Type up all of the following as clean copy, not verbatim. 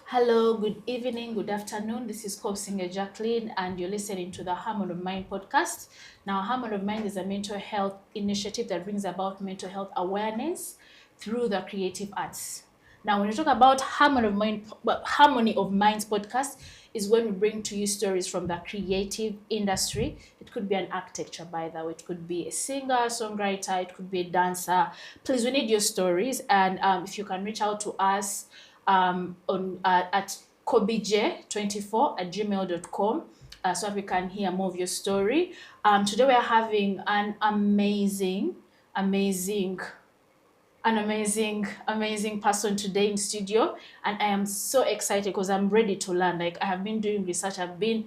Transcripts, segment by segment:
Hello, good evening, good afternoon. This is KOBUSENGE Jacqueline, and you're listening to the Harmony of Mind podcast. Now, Harmony of Mind is a mental health initiative that brings about mental health awareness through the creative arts. Now, when we talk about Harmony of Minds podcast, is when we bring to you stories from the creative industry. It could be an architecture, by the way. It could be a singer, songwriter. It could be a dancer. Please, we need your stories, and if you can reach out to us on at kobije24@gmail.com so that we can hear more of your story. Today we are having an amazing person today in studio, and I am so excited because I'm ready to learn. Like, I have been doing research, I've been,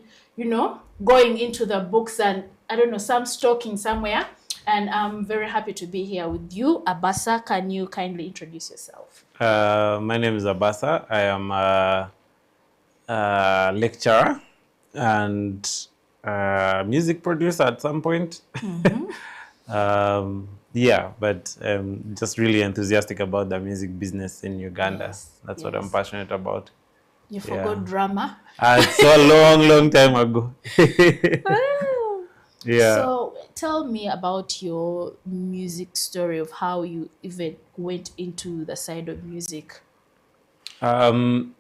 going into the books, and I don't know, some stalking somewhere, and I'm very happy to be here with you. Abasa, can you kindly introduce yourself? My name is Abasa. I am a lecturer and a music producer at some point. But just really enthusiastic about the music business in Uganda. That's what I'm passionate about. You forgot drama? It's a long time ago. So tell me about your music story of how you even went into the side of music. I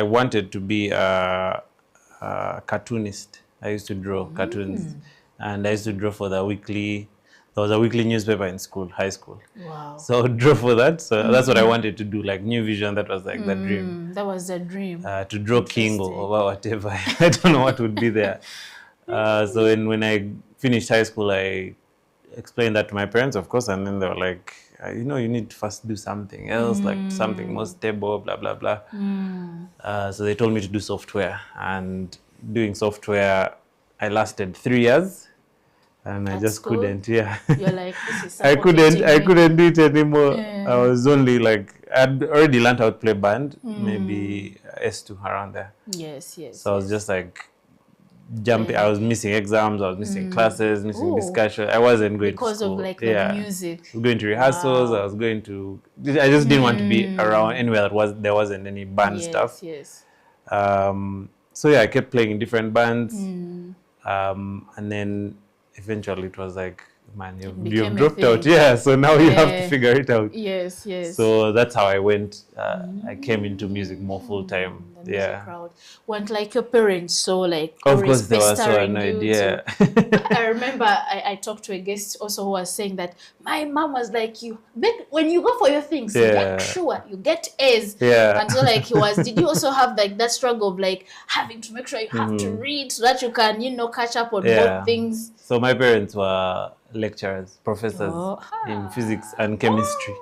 wanted to be a cartoonist. I used to draw cartoons, and I used to draw for there was a weekly newspaper in school, high school. Wow. So I draw for that. So that's what I wanted to do, like New Vision. That was like the dream. That was the dream. To draw King or whatever. I don't know what would be there. So when I finished high school, I explained that to my parents, of course, and then they were like, you need to first do something else, like something more stable, blah, blah, blah. So they told me to do software, and doing software, I lasted 3 years. And I just couldn't, You're like, this is I couldn't do it anymore. I was only like, I'd already learned how to play band, maybe S2 around there. Yes. So I was just like jumping. I was missing exams, I was missing classes, missing discussion. I wasn't going because to school. of like the music. I was going to rehearsals. I was going to. I just didn't want to be around anywhere there wasn't any band stuff. Yes. So I kept playing in different bands, and then eventually it was like, man, you've dropped out. Yeah, so now you have to figure it out. Yes. So that's how I went. I came into music more full time. Crowd. Weren't like your parents so like, of course they were so annoyed. Yeah. I remember I talked to a guest also who was saying that my mom was like, when you go for your things, make sure you get A's. Yeah. And so like did you also have like that struggle of like having to make sure you have to read so that you can, catch up on both things? So my parents were lecturers, professors in physics and chemistry.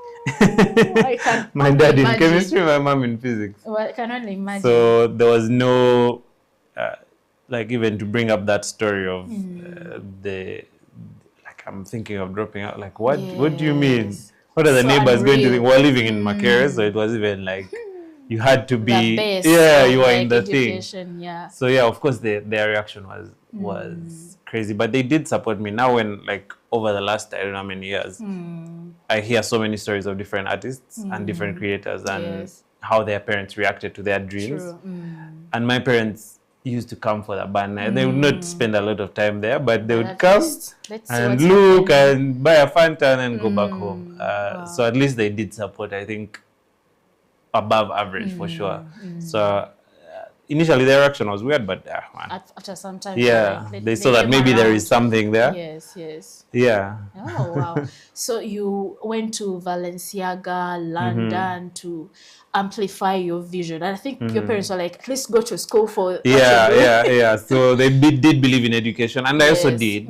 My dad in chemistry, my mom in physics. Well, I can only imagine. So there was no, like, even to bring up that story of I'm thinking of dropping out. Like, what do you mean? What are the neighbors going to think? We're living in Makere, so it was even like, you had to be, you were in the thing. So of course their reaction was crazy, but they did support me. Now when, like, over the last, I don't know how many years, I hear so many stories of different artists and different creators and how their parents reacted to their dreams. And my parents used to come for the band night. They would not spend a lot of time there, but they would come and look and buy a Fanta and go back home. So at least they did support, I think, above average for sure. So initially their reaction was weird, but after some time, they saw that maybe there is something there. Yes. Yeah. Oh wow! So you went to Balenciaga, London to amplify your vision, and I think your parents were like, "At least go to school for." Yeah. So they did believe in education, and I also did.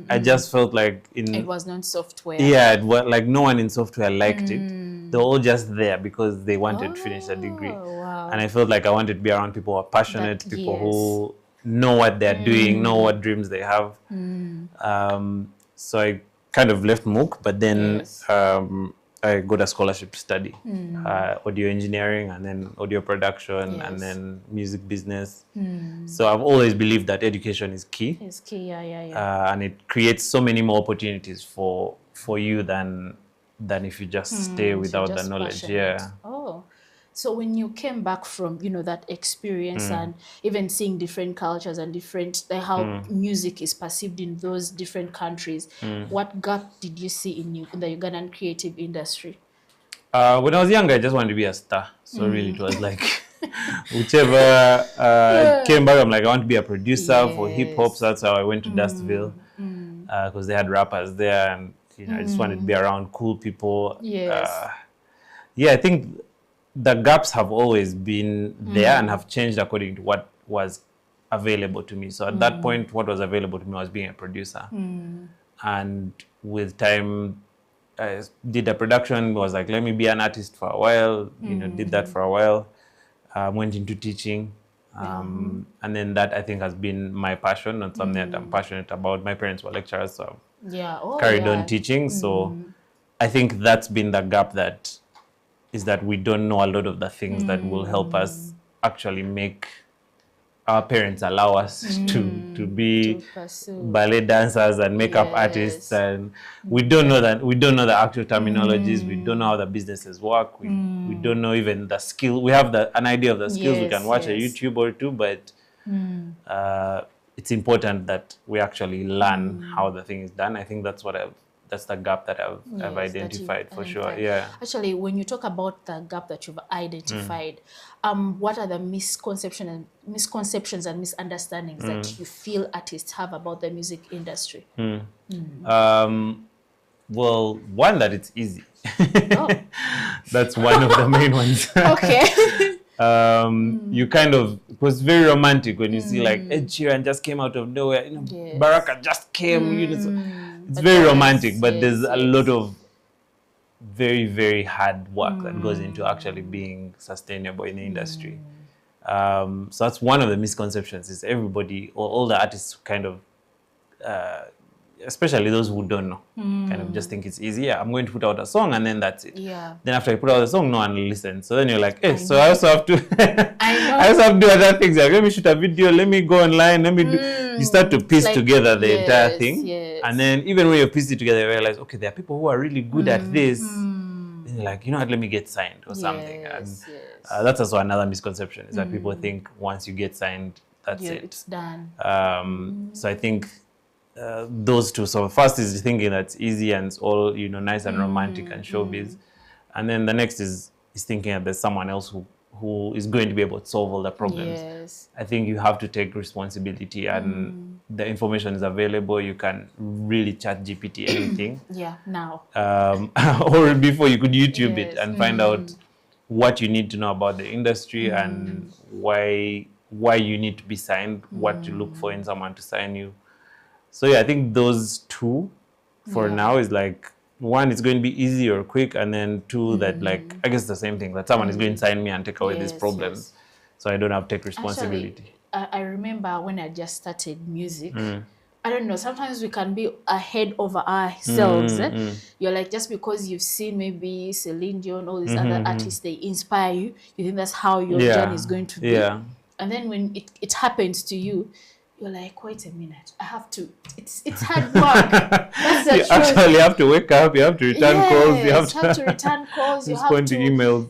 I just felt like it was not software. Yeah, it was like no one in software liked it. They were all just there because they wanted to finish a degree. Wow. And I felt like I wanted to be around people who are passionate, people who know what they're doing, know what dreams they have. So I kind of left MOOC, but then I got a scholarship to study audio engineering, and then audio production, and then music business. So I've always believed that education is key. It's key, and it creates so many more opportunities for you than if you just stay without the knowledge. Passionate. Oh, So when you came back from, that experience and even seeing different cultures and different, how music is perceived in those different countries, what gap did you see in the Ugandan creative industry? When I was younger, I just wanted to be a star. So really, it was like whichever came back, I'm like, I want to be a producer for hip hop. So that's how I went to Dustville, because they had rappers there, and I just wanted to be around cool people. Yes. I think the gaps have always been there and have changed according to what was available to me. So at that point, what was available to me was being a producer. And with time, I did a production, was like, let me be an artist for a while, did that for a while, went into teaching. And then that, I think, has been my passion and something that I'm passionate about. My parents were lecturers, so I've carried on teaching. So I think that's been the gap, that we don't know a lot of the things that will help us actually make our parents allow us to be ballet dancers and makeup artists, and we don't know the actual terminologies. We don't know how the businesses work. We don't know even the skill. We have an idea of the skills. We can watch a YouTube or two, but it's important that we actually learn how the thing is done. I think that's the gap that I've identified for sure. Yeah. Actually, when you talk about the gap that you've identified, what are the misconceptions and misunderstandings that you feel artists have about the music industry? Well, one, that it's easy. That's one of the main ones. Okay. You kind of, it was very romantic when you see like Ed Sheeran just came out of nowhere, Baraka just came, it's very romantic, but there's a lot of very, very hard work that goes into actually being sustainable in the industry. So that's one of the misconceptions, is everybody, or all the artists kind of, especially those who don't know, kind of just think it's easy. Yeah, I'm going to put out a song and then that's it. Yeah. Then after I put out the song, no one listens. So then you're like, hey, I also have to I also have to do other things. Like, let me shoot a video, let me go online, let me do. You start to piece together the entire thing. And then even when you piece it together, you realize, okay, there are people who are really good at this. Then you're like, let me get signed or something. And that's also another misconception, is that people think once you get signed, that's it. It's done. So I think those two. So first is thinking that's easy and it's all nice and romantic and showbiz, and then the next is thinking that there's someone else who is going to be able to solve all the problems. Yes. I think you have to take responsibility, and the information is available. You can really chat GPT anything. Now. Or before, you could YouTube it and find out what you need to know about the industry and why you need to be signed, what to look for in someone to sign you. So I think those two for now is like, one, it's going to be easy or quick, and then two, that like, I guess the same thing, that someone is going to sign me and take away these problems. So I don't have to take responsibility. Actually, I remember when I just started music, I don't know, sometimes we can be ahead of ourselves. You're like, just because you've seen maybe Celine Dion, all these other artists, they inspire you, you think that's how your journey is going to be. And then when it happens to you, you're like, wait a minute, I have to, it's hard work. That's the truth. Actually have to wake up, you have to return calls, you have to return calls, you respond to emails.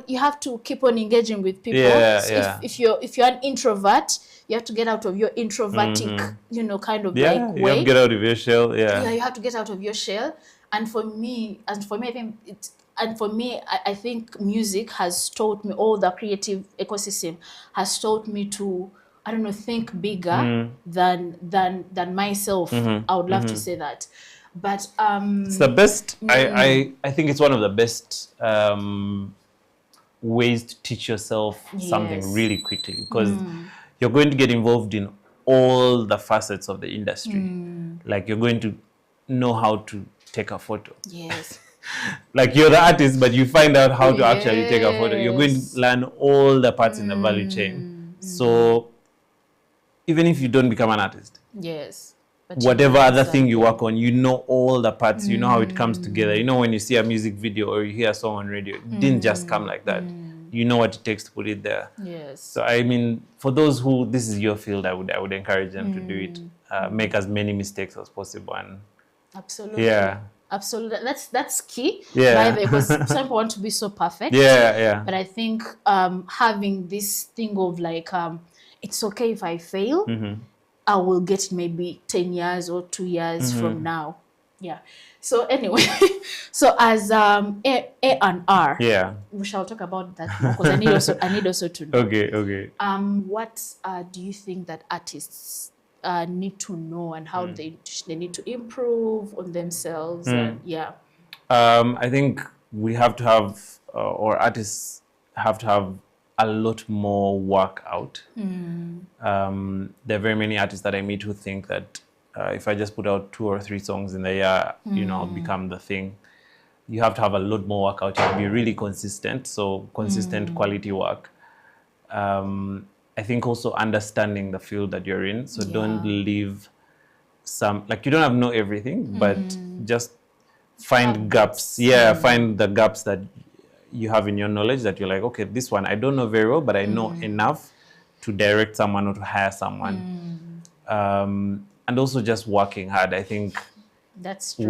You have to keep on engaging with people. If you're an introvert, you have to get out of your introvertic, kind of like way. You have to get out of your shell. Yeah, you have to get out of your shell. And for me, I think music has taught me, all the creative ecosystem has taught me to, I don't know, think bigger than myself. I would love to say that. But it's the best. I think it's one of the best ways to teach yourself something really quickly, because you're going to get involved in all the facets of the industry. Like, you're going to know how to take a photo. Yes. Like, you're the artist, but you find out how to actually take a photo. You're going to learn all the parts in the value chain. So even if you don't become an artist, but whatever other thing you work on, you know all the parts, you know how it comes together. You know, when you see a music video or you hear a song on radio, it didn't just come like that. You know what it takes to put it there. So I mean, for those who this is your field, I would encourage them to do it. Make as many mistakes as possible, and absolutely. Absolutely. That's key. Yeah. By the way, because some people want to be so perfect. Yeah. But I think having this thing of like it's okay if I fail. I will get maybe 10 years or 2 years from now. Yeah. So anyway, so as A and R, Yeah. we shall talk about that more because I need also to know. Okay. What do you think that artists need to know, and how they need to improve on themselves? And yeah. I think we have to have, or artists have to have a lot more work out. There are very many artists that I meet who think that if I just put out 2 or 3 songs in the year, I'll become the thing. You have to have a lot more work out. You have to be really consistent. So consistent quality work. I think also understanding the field that you're in. So don't leave you don't have to know everything, but just find gaps. Yeah, find the gaps that you have in your knowledge that you're like, okay, this one I don't know very well, but I know enough to direct someone or to hire someone. And also just working hard. I think that's true.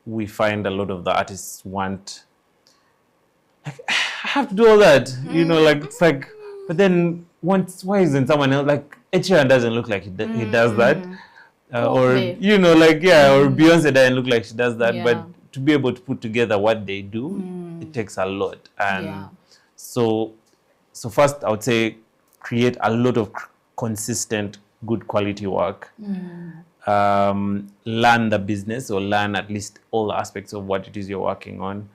We find a lot of the artists want, like, I have to do all that, it's like, but then why isn't someone else, like Ed Sheeran doesn't look like he does that, or or Beyonce doesn't look like she does that, but to be able to put together what they do, it takes a lot. And so first I would say create a lot of consistent, good quality work. Learn the business, or learn at least all the aspects of what it is you're working on,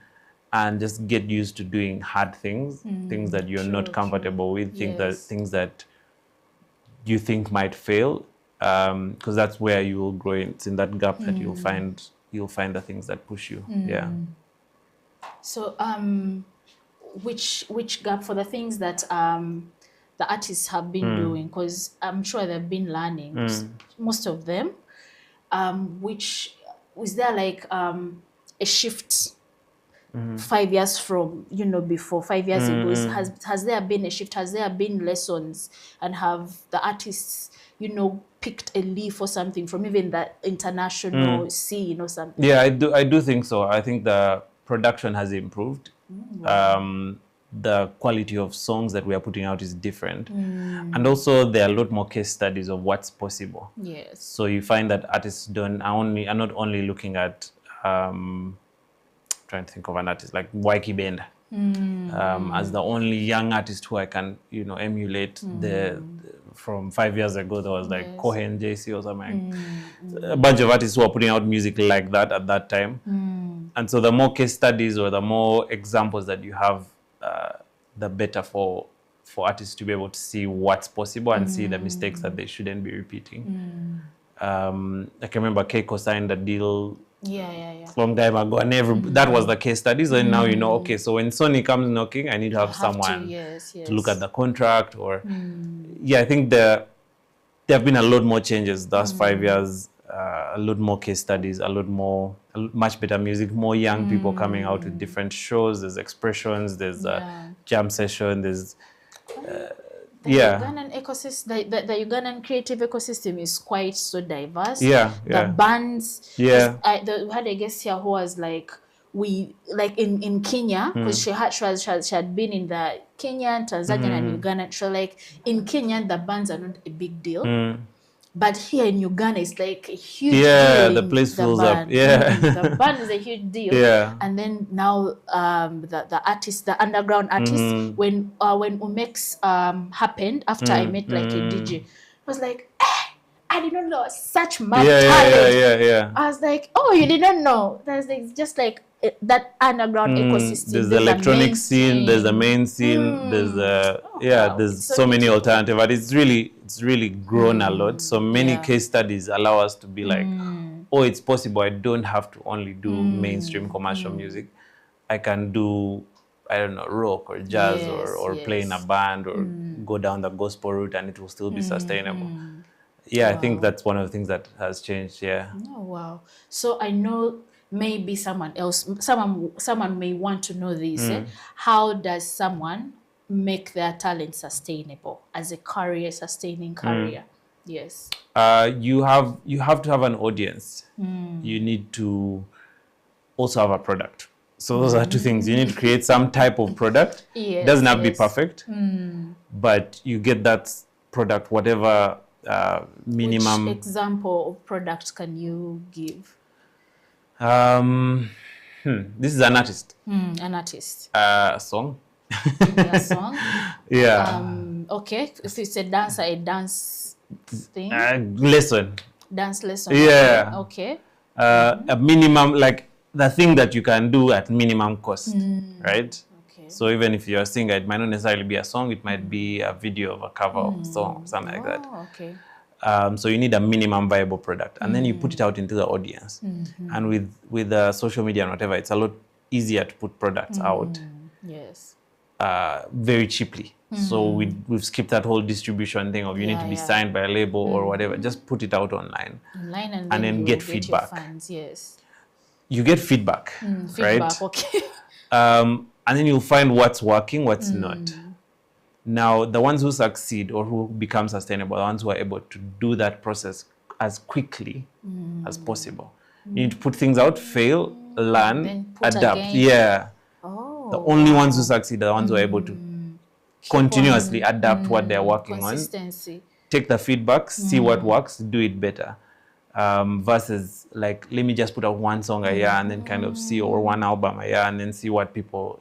and just get used to doing hard things, things that you're not comfortable with, things that you think might fail, because that's where you will grow. It's in that gap that you'll find the things that push you. Yeah. So which gap for the things that the artists have been doing, because I'm sure they've been learning, most of them. Which was there like a shift 5 years from before 5 years ago? Has there been a shift? Has there been lessons? And have the artists picked a leaf or something from even the international scene or something? Yeah, I do think so. I think the production has improved. The quality of songs that we are putting out is different. And also there are a lot more case studies of what's possible. Yes. So you find that artists are not only looking at, trying to think of an artist like Waiki Benda as the only young artist who I can, emulate. From 5 years ago, there was like Cohen, JC or something. A bunch of artists who are putting out music like that at that time. And so the more case studies or the more examples that you have, the better for artists to be able to see what's possible and see the mistakes that they shouldn't be repeating. I can remember Keiko signed a deal long time ago, and that was the case studies. And now okay, so when Sony comes knocking, I need to have someone to look at the contract. Or I think there have been a lot more changes the last 5 years. A lot more case studies, much better music, more young people coming out with different shows. There's expressions, there's a jam session, there's Ugandan ecosystem, the Ugandan creative ecosystem is quite so diverse. The bands. We had a guest here who was like, in Kenya, because she had been in the Kenyan, Tanzanian, and Ugandan. So like in Kenya, the bands are not a big deal. But here in Uganda, it's like a huge deal. The place fills up. The band is a huge deal. And then now the artists, the underground artists, when Umex happened, after I met like a DJ, I was like, I didn't know such mad talent. I was like, oh, you didn't know? There's just like that underground ecosystem. There's the electronic scene, there's the main scene, there's there's so many alternative, but it's really grown a lot. So many case studies allow us to be like, oh, it's possible. I don't have to only do mainstream commercial music. I can do, I don't know, rock or jazz or play in a band or go down the gospel route, and it will still be sustainable. I think that's one of the things that has changed. Oh wow. So I know maybe someone may want to know this. How does someone make their talent sustainable as a career, sustaining career? Yes. You have to have an audience. You need to also have a product. So those are two things. You need to create some type of product. Yes, it doesn't have to be perfect, but you get that product, whatever minimum. Which example of product can you give? This is an artist. An artist. A song. A song. Yeah. Okay. So it's a dance thing. Lesson. Dance lesson. Yeah. Okay. A minimum, like the thing that you can do at minimum cost, right? Okay. So even if you're a singer, it might not necessarily be a song. It might be a video of a cover of a song, something like that. Okay. So you need a minimum viable product, and then you put it out into the audience. And with social media and whatever, it's a lot easier to put products out. Yes. Very cheaply. So we've skipped that whole distribution thing of you need to be signed by a label or whatever. Just put it out online. And then get feedback. Your fans, yes. You get feedback, right? Feedback, okay. And then you'll find what's working, what's not. Now, the ones who succeed or who become sustainable, the ones who are able to do that process as quickly as possible. You need to put things out, fail, learn, adapt. Again. Yeah. Oh, the only ones who succeed are the ones who are able to continuously adapt what they're working on. Take the feedback, see what works, do it better. Versus like, let me just put out one song a year and then kind of see, or one album a year and then see what people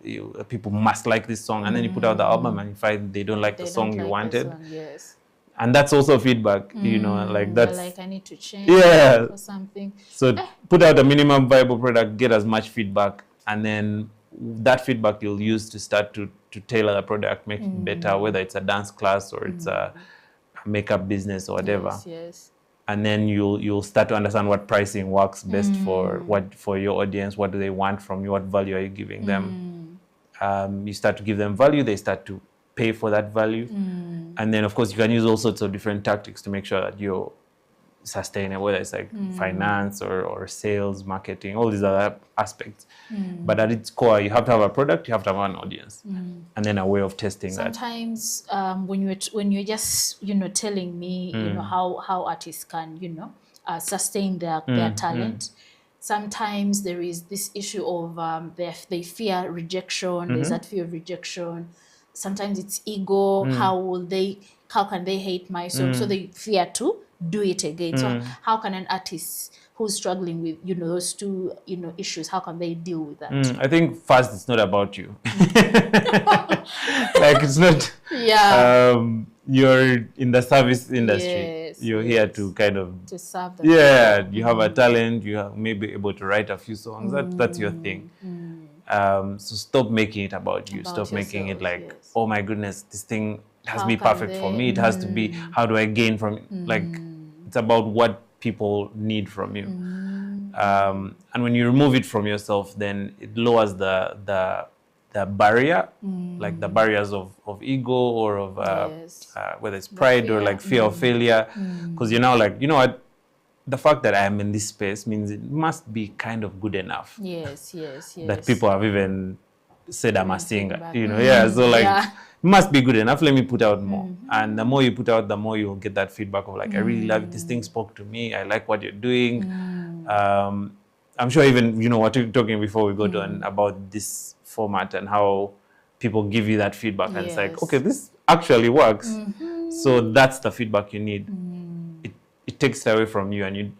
must like this song, and then you put out the album and you find they don't like the song you wanted. Yes. And that's also feedback, you know, like that's like I need to change or something. So put out a minimum viable product, get as much feedback, and then that feedback you'll use to start to tailor the product, make it better, whether it's a dance class or it's a makeup business or whatever. Yes. And then you'll start to understand what pricing works best for your audience. What do they want from you? What value are you giving them? You start to give them value. They start to pay for that value. And then, of course, you can use all sorts of different tactics to make sure that you're sustainable, whether it's like finance or sales, marketing, all these other aspects. But at its core, you have to have a product, you have to have an audience, and then a way of testing that. Sometimes when you're just, telling me, how artists can, sustain their talent, sometimes there is this issue of they fear rejection. There's that fear of rejection. Sometimes it's ego. How can they hate my song? So they fear to do it again. So how can an artist who's struggling with those two issues, how can they deal with that? I think first, it's not about you. Like, it's not you're in the service industry. You're here to kind of to serve them. You have a talent, you may be able to write a few songs. That's your thing. So stop making it about you. Stop making it like, oh my goodness, this thing has to be perfect for me. It has to be, how do I gain from it? Like, it's about what people need from you. And when you remove it from yourself, then it lowers the barrier, like the barriers of ego or of whether it's pride or like fear of failure. Because you're now like, you know what? The fact that I am in this space means it must be kind of good enough. Yes. That people have even said I'm a singer. So like, it must be good enough. Let me put out more. And the more you put out, the more you'll get that feedback of like, I really love it. This thing spoke to me. I like what you're doing. I'm sure even, we're talking before we go to about this format and how people give you that feedback. And it's like, okay, this actually works. So that's the feedback you need. It takes it away from you, and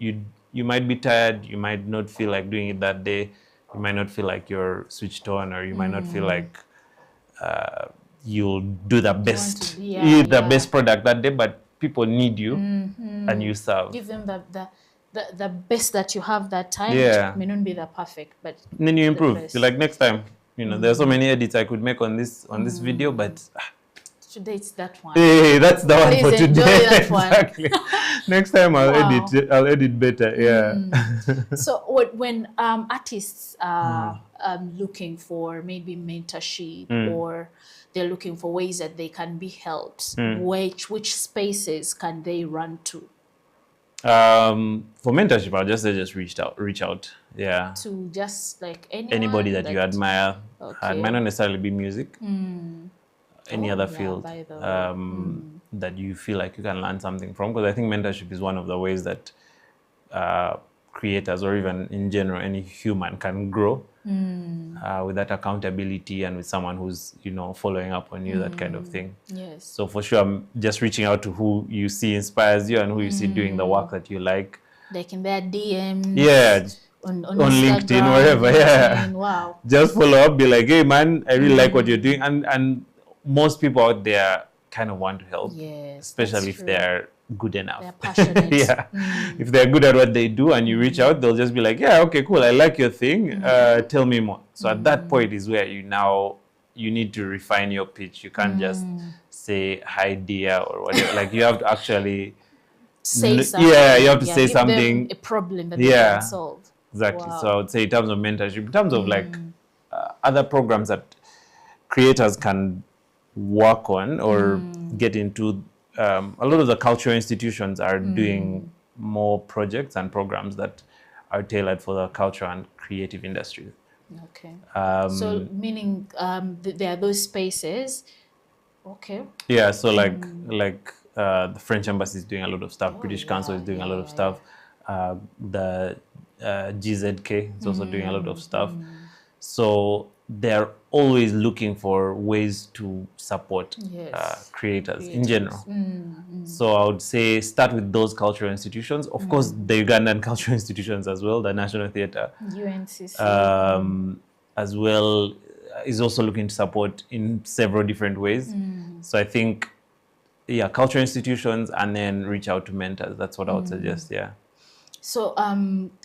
you might be tired. You might not feel like doing it that day. You might not feel like you're switched on, or you might not feel like you'll do the best, best product that day. But people need you, and you serve. Give them the best that you have that time. It may not be the perfect, but and then you improve. You're like, next time, there are so many edits I could make on this video, but today it's that one. Hey, that's the one for today. That one. Exactly. Next time I'll edit better. So when artists are looking for maybe mentorship or they're looking for ways that they can be helped, which spaces can they run to? For mentorship, I'll just say reach out. Yeah. To just like anybody that you admire. It might not necessarily be music. Any other field that you feel like you can learn something from, because I think mentorship is one of the ways that creators, or even in general, any human can grow with that accountability and with someone who's, you know, following up on you, that kind of thing. Yes. So for sure, I'm just reaching out to who you see inspires you and who you see doing the work that you like. Like in their DMs. Yeah. On LinkedIn, wherever. Yeah. Wow. Just follow up, be like, hey man, I really like what you're doing. And most people out there kind of want to help. Yes. Especially if they're good enough. They're passionate. Yeah. If they're good at what they do and you reach out, they'll just be like, yeah, okay, cool, I like your thing. Tell me more. So at that point is where you need to refine your pitch. You can't just say hi dear or whatever. Like you have to actually say something. Yeah, you have to say give something. Them a problem that they can solve. Exactly. Wow. So I would say in terms of mentorship, in terms of like other programs that creators can work on or get into, a lot of the cultural institutions are doing more projects and programs that are tailored for the culture and creative industry. Okay. So meaning there are those spaces. Okay. Yeah. So like the French Embassy is doing a lot of stuff. British Council is doing a lot of stuff. The GZK is also doing a lot of stuff. So they're always looking for ways to support creators in general. So I would say start with those cultural institutions. Of course, the Ugandan cultural institutions as well, the National Theatre. UNCC. As well is also looking to support in several different ways. So I think, yeah, cultural institutions and then reach out to mentors. That's what I would suggest, yeah. So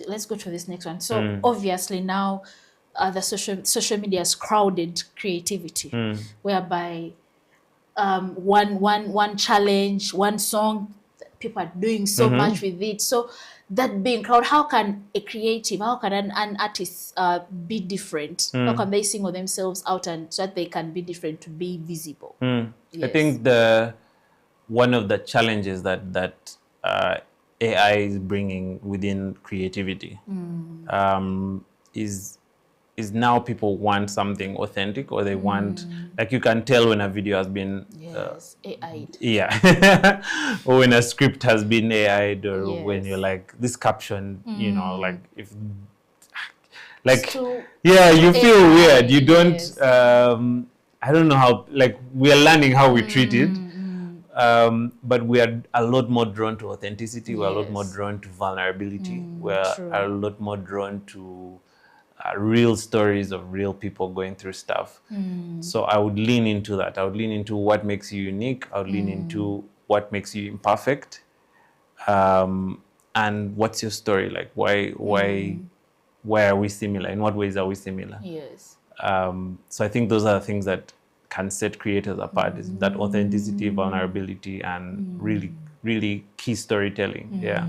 let's go to this next one. So obviously now the social media has crowded creativity, whereby one challenge, one song, people are doing so much with it. So that being crowded, how can a creative, how can an artist be different? How can they single themselves out and so that they can be different to be visible? Yes. I think one of the challenges that AI is bringing within creativity is now people want something authentic, or they want, like you can tell when a video has been AI'd. Yeah. Or when a script has been AI'd, or when you're like, this caption, you know, like if like you feel weird. You don't I don't know how, like we are learning how we treat it. But we are a lot more drawn to authenticity. We're a lot more drawn to vulnerability. We're a lot more drawn to real stories of real people going through stuff. So I would lean into that. I would lean into what makes you unique. I would lean into what makes you imperfect. And what's your story? Like, why are we similar? In what ways are we similar? Yes. So I think those are the things that can set creators apart, is that authenticity, vulnerability, and really, really key storytelling. Yeah.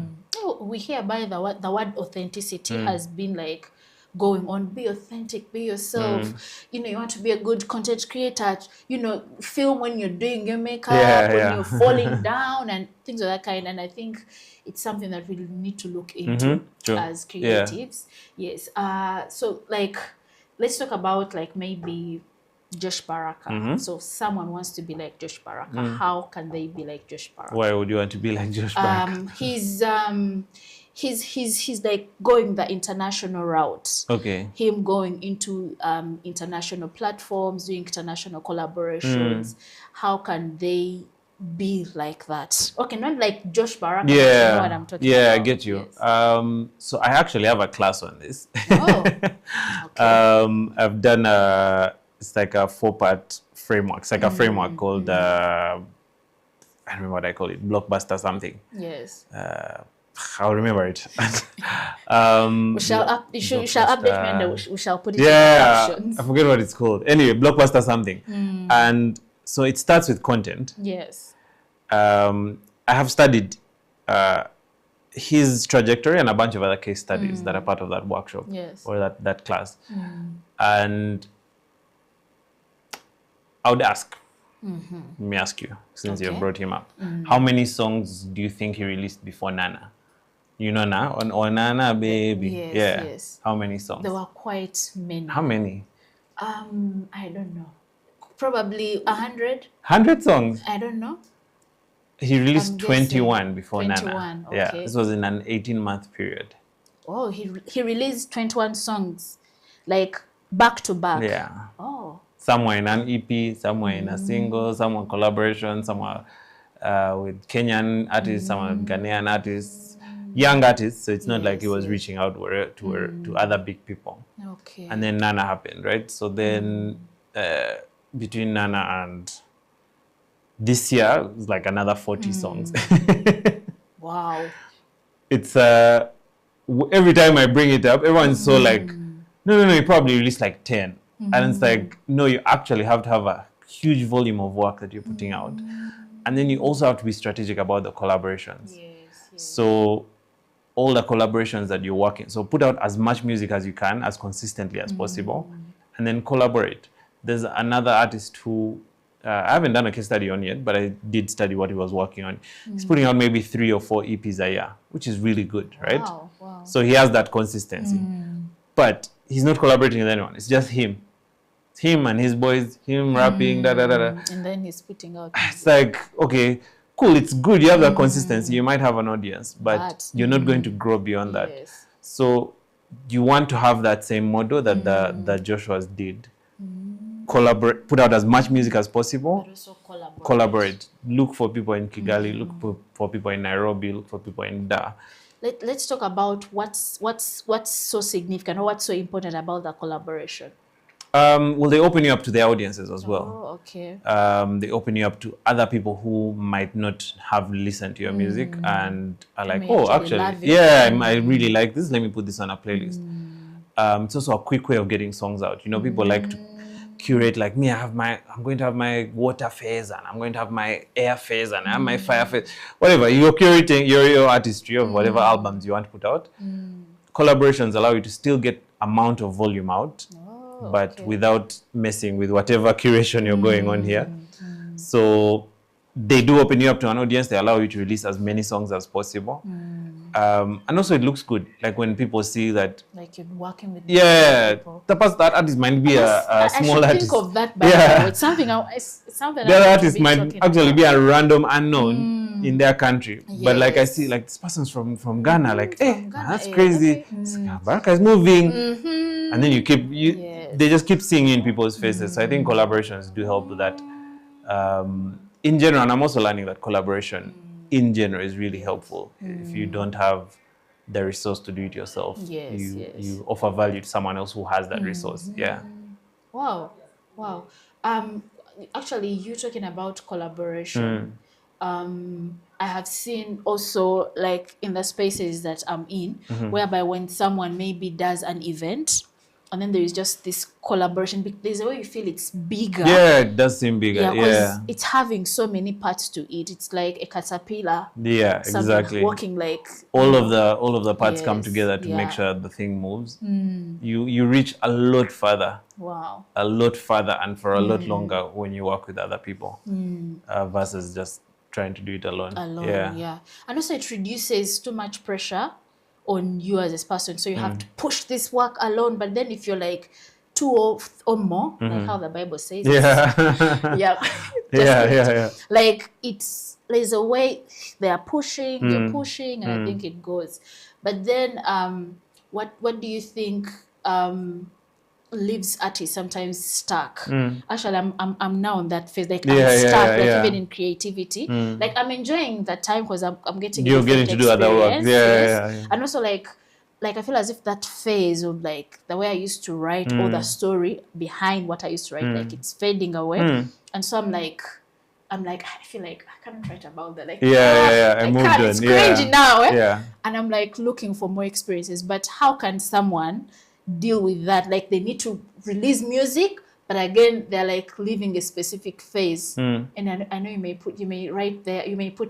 We hear by the word authenticity has been like going on. Be authentic, be yourself. You know, you want to be a good content creator. You know, film when you're doing your makeup, when you're falling down, and things of that kind. And I think it's something that we need to look into as creatives. Yes. So like, let's talk about like maybe Josh Baraka. So someone wants to be like Josh Baraka. How can they be like Josh Baraka? Why would you want to be like Josh Baraka? He's like going the international route. Okay. Him going into international platforms, doing international collaborations. How can they be like that? Okay, not like Josh Baraka. Yeah. But you know what I'm talking about. I get you. Yes. So I actually have a class on this. Oh. Okay. I've done it's like a 4-part framework. It's like a framework called I don't remember what I call it, blockbuster something. Yes. I'll remember it. We shall update me and we shall put it in the captions. I forget what it's called. Anyway, blockbuster something. And so it starts with content. Yes. I have studied his trajectory and a bunch of other case studies that are part of that workshop or that class. And I would ask, let me ask you, since you brought him up, how many songs do you think he released before Nana? You know now, on Nana, baby. Yes. How many songs? There were quite many. How many? I don't know. Probably 100. 100 songs? I don't know. He released 21 before 21, Nana. okay. Yeah, this was in an 18-month period. Oh, he released 21 songs, like back to back. Yeah. Oh. Some were in an EP, some were in a single, some were collaboration, some were with Kenyan artists, some were Ghanaian artists, young artists. So it's not like he was reaching out to other big people. Okay. And then Nana happened, right? So then between Nana and this year, it was like another 40 songs. Wow. It's every time I bring it up, everyone's so like, no, you probably released like 10. And it's like, no, you actually have to have a huge volume of work that you're putting out. And then you also have to be strategic about the collaborations. Yes. So all the collaborations that you're working, so put out as much music as you can, as consistently as possible, and then collaborate. There's another artist who, I haven't done a case study on yet, but I did study what he was working on. He's putting out maybe 3 or 4 EPs a year, which is really good, right? Wow. So he has that consistency. But he's not collaborating with anyone. It's just him. It's him and his boys, him rapping, And then he's putting out music. It's like, okay, cool, it's good. You have that consistency. You might have an audience, but you're not going to grow beyond that. So you want to have that same model that that Joshua's did. Collaborate, put out as much music as possible. But also collaborate. Look for people in Kigali, look for people in Nairobi, look for people in Dar. Let's talk about what's so significant or what's so important about the collaboration. Well, they open you up to their audiences as well. Oh, okay. They open you up to other people who might not have listened to your music and are like, oh, actually, yeah, I really like this. Let me put this on a playlist. It's also a quick way of getting songs out. You know, people like to curate, like me, I'm going to have my water phase, and I'm going to have my air phase, and I have my fire phase. Whatever, you're curating your artistry of whatever albums you want to put out. Collaborations allow you to still get amount of volume out, but without messing with whatever curation you're going on here. So they do open you up to an audience. They allow you to release as many songs as possible. And also it looks good. Like when people see that. Like you're working with people. That artist might be a small artist. I think of that by now. It's something that artist might actually be a random unknown in their country. But like I see, like this person's from Ghana. Like, hey, that's crazy. Baraka is moving. And then they just keep seeing in people's faces. So I think collaborations do help with that. In general, and I'm also learning that collaboration in general is really helpful. If you don't have the resource to do it yourself, you offer value to someone else who has that resource. Yeah. Wow. Actually, you talking about collaboration. I have seen also, like in the spaces that I'm in, whereby when someone maybe does an event, and then there is just this collaboration. There's a way you feel it's bigger. Yeah, it does seem bigger. Yeah, it's having so many parts to it. It's like a caterpillar. Yeah, exactly. Working like all of the parts come together to make sure the thing moves. You reach a lot further. Wow. A lot further and for a lot longer when you work with other people versus just trying to do it alone. Yeah. And also it reduces too much pressure on you as a person, so you have to push this work alone. But then if you're like 2 or more, like how the Bible says, like there's a way they are pushing, you're pushing, and I think it goes. But then what do you think leaves artists sometimes stuck? Actually, I'm now on that phase. Like I'm stuck, even in creativity. Like I'm enjoying that time because I'm getting to do other work. And also like I feel as if that phase of like the way I used to write or the story behind what I used to write, like it's fading away. And so I'm like I feel like I can't write about that. Like I moved on. It's cringy now. And I'm like looking for more experiences. But how can someone deal with that? Like they need to release music, but again they're like living a specific phase. And I know you may put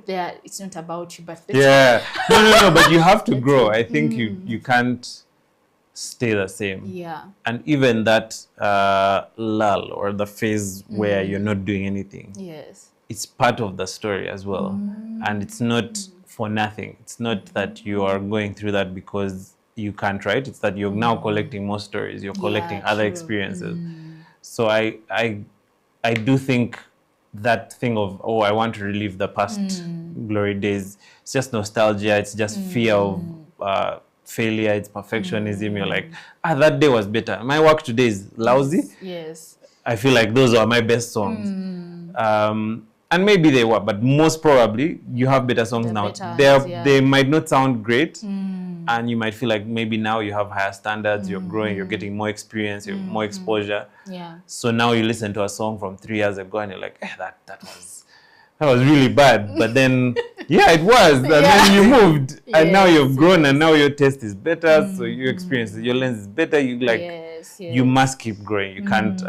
there it's not about you, but no, but you have to grow. I think you can't stay the same. And even that lull or the phase where you're not doing anything, it's part of the story as well. And it's not for nothing. It's not that you are going through that because you can't write. It's that you're now collecting more stories. You're collecting other experiences. So I do think that thing of, I want to relive the past glory days, it's just nostalgia. It's just fear of failure, it's perfectionism. You're like, that day was better. My work today is lousy. Yes. I feel like those are my best songs. And maybe they were, but most probably you have better songs now. They might not sound great, and you might feel like maybe now you have higher standards, you're growing, you're getting more experience, you're more exposure. Yeah. So now you listen to a song from 3 years ago and you're like, that was really bad. But then, yeah, it was. And then you moved, and now you've grown, and now your taste is better. So your experience, your lens is better. You like. You must keep growing. You can't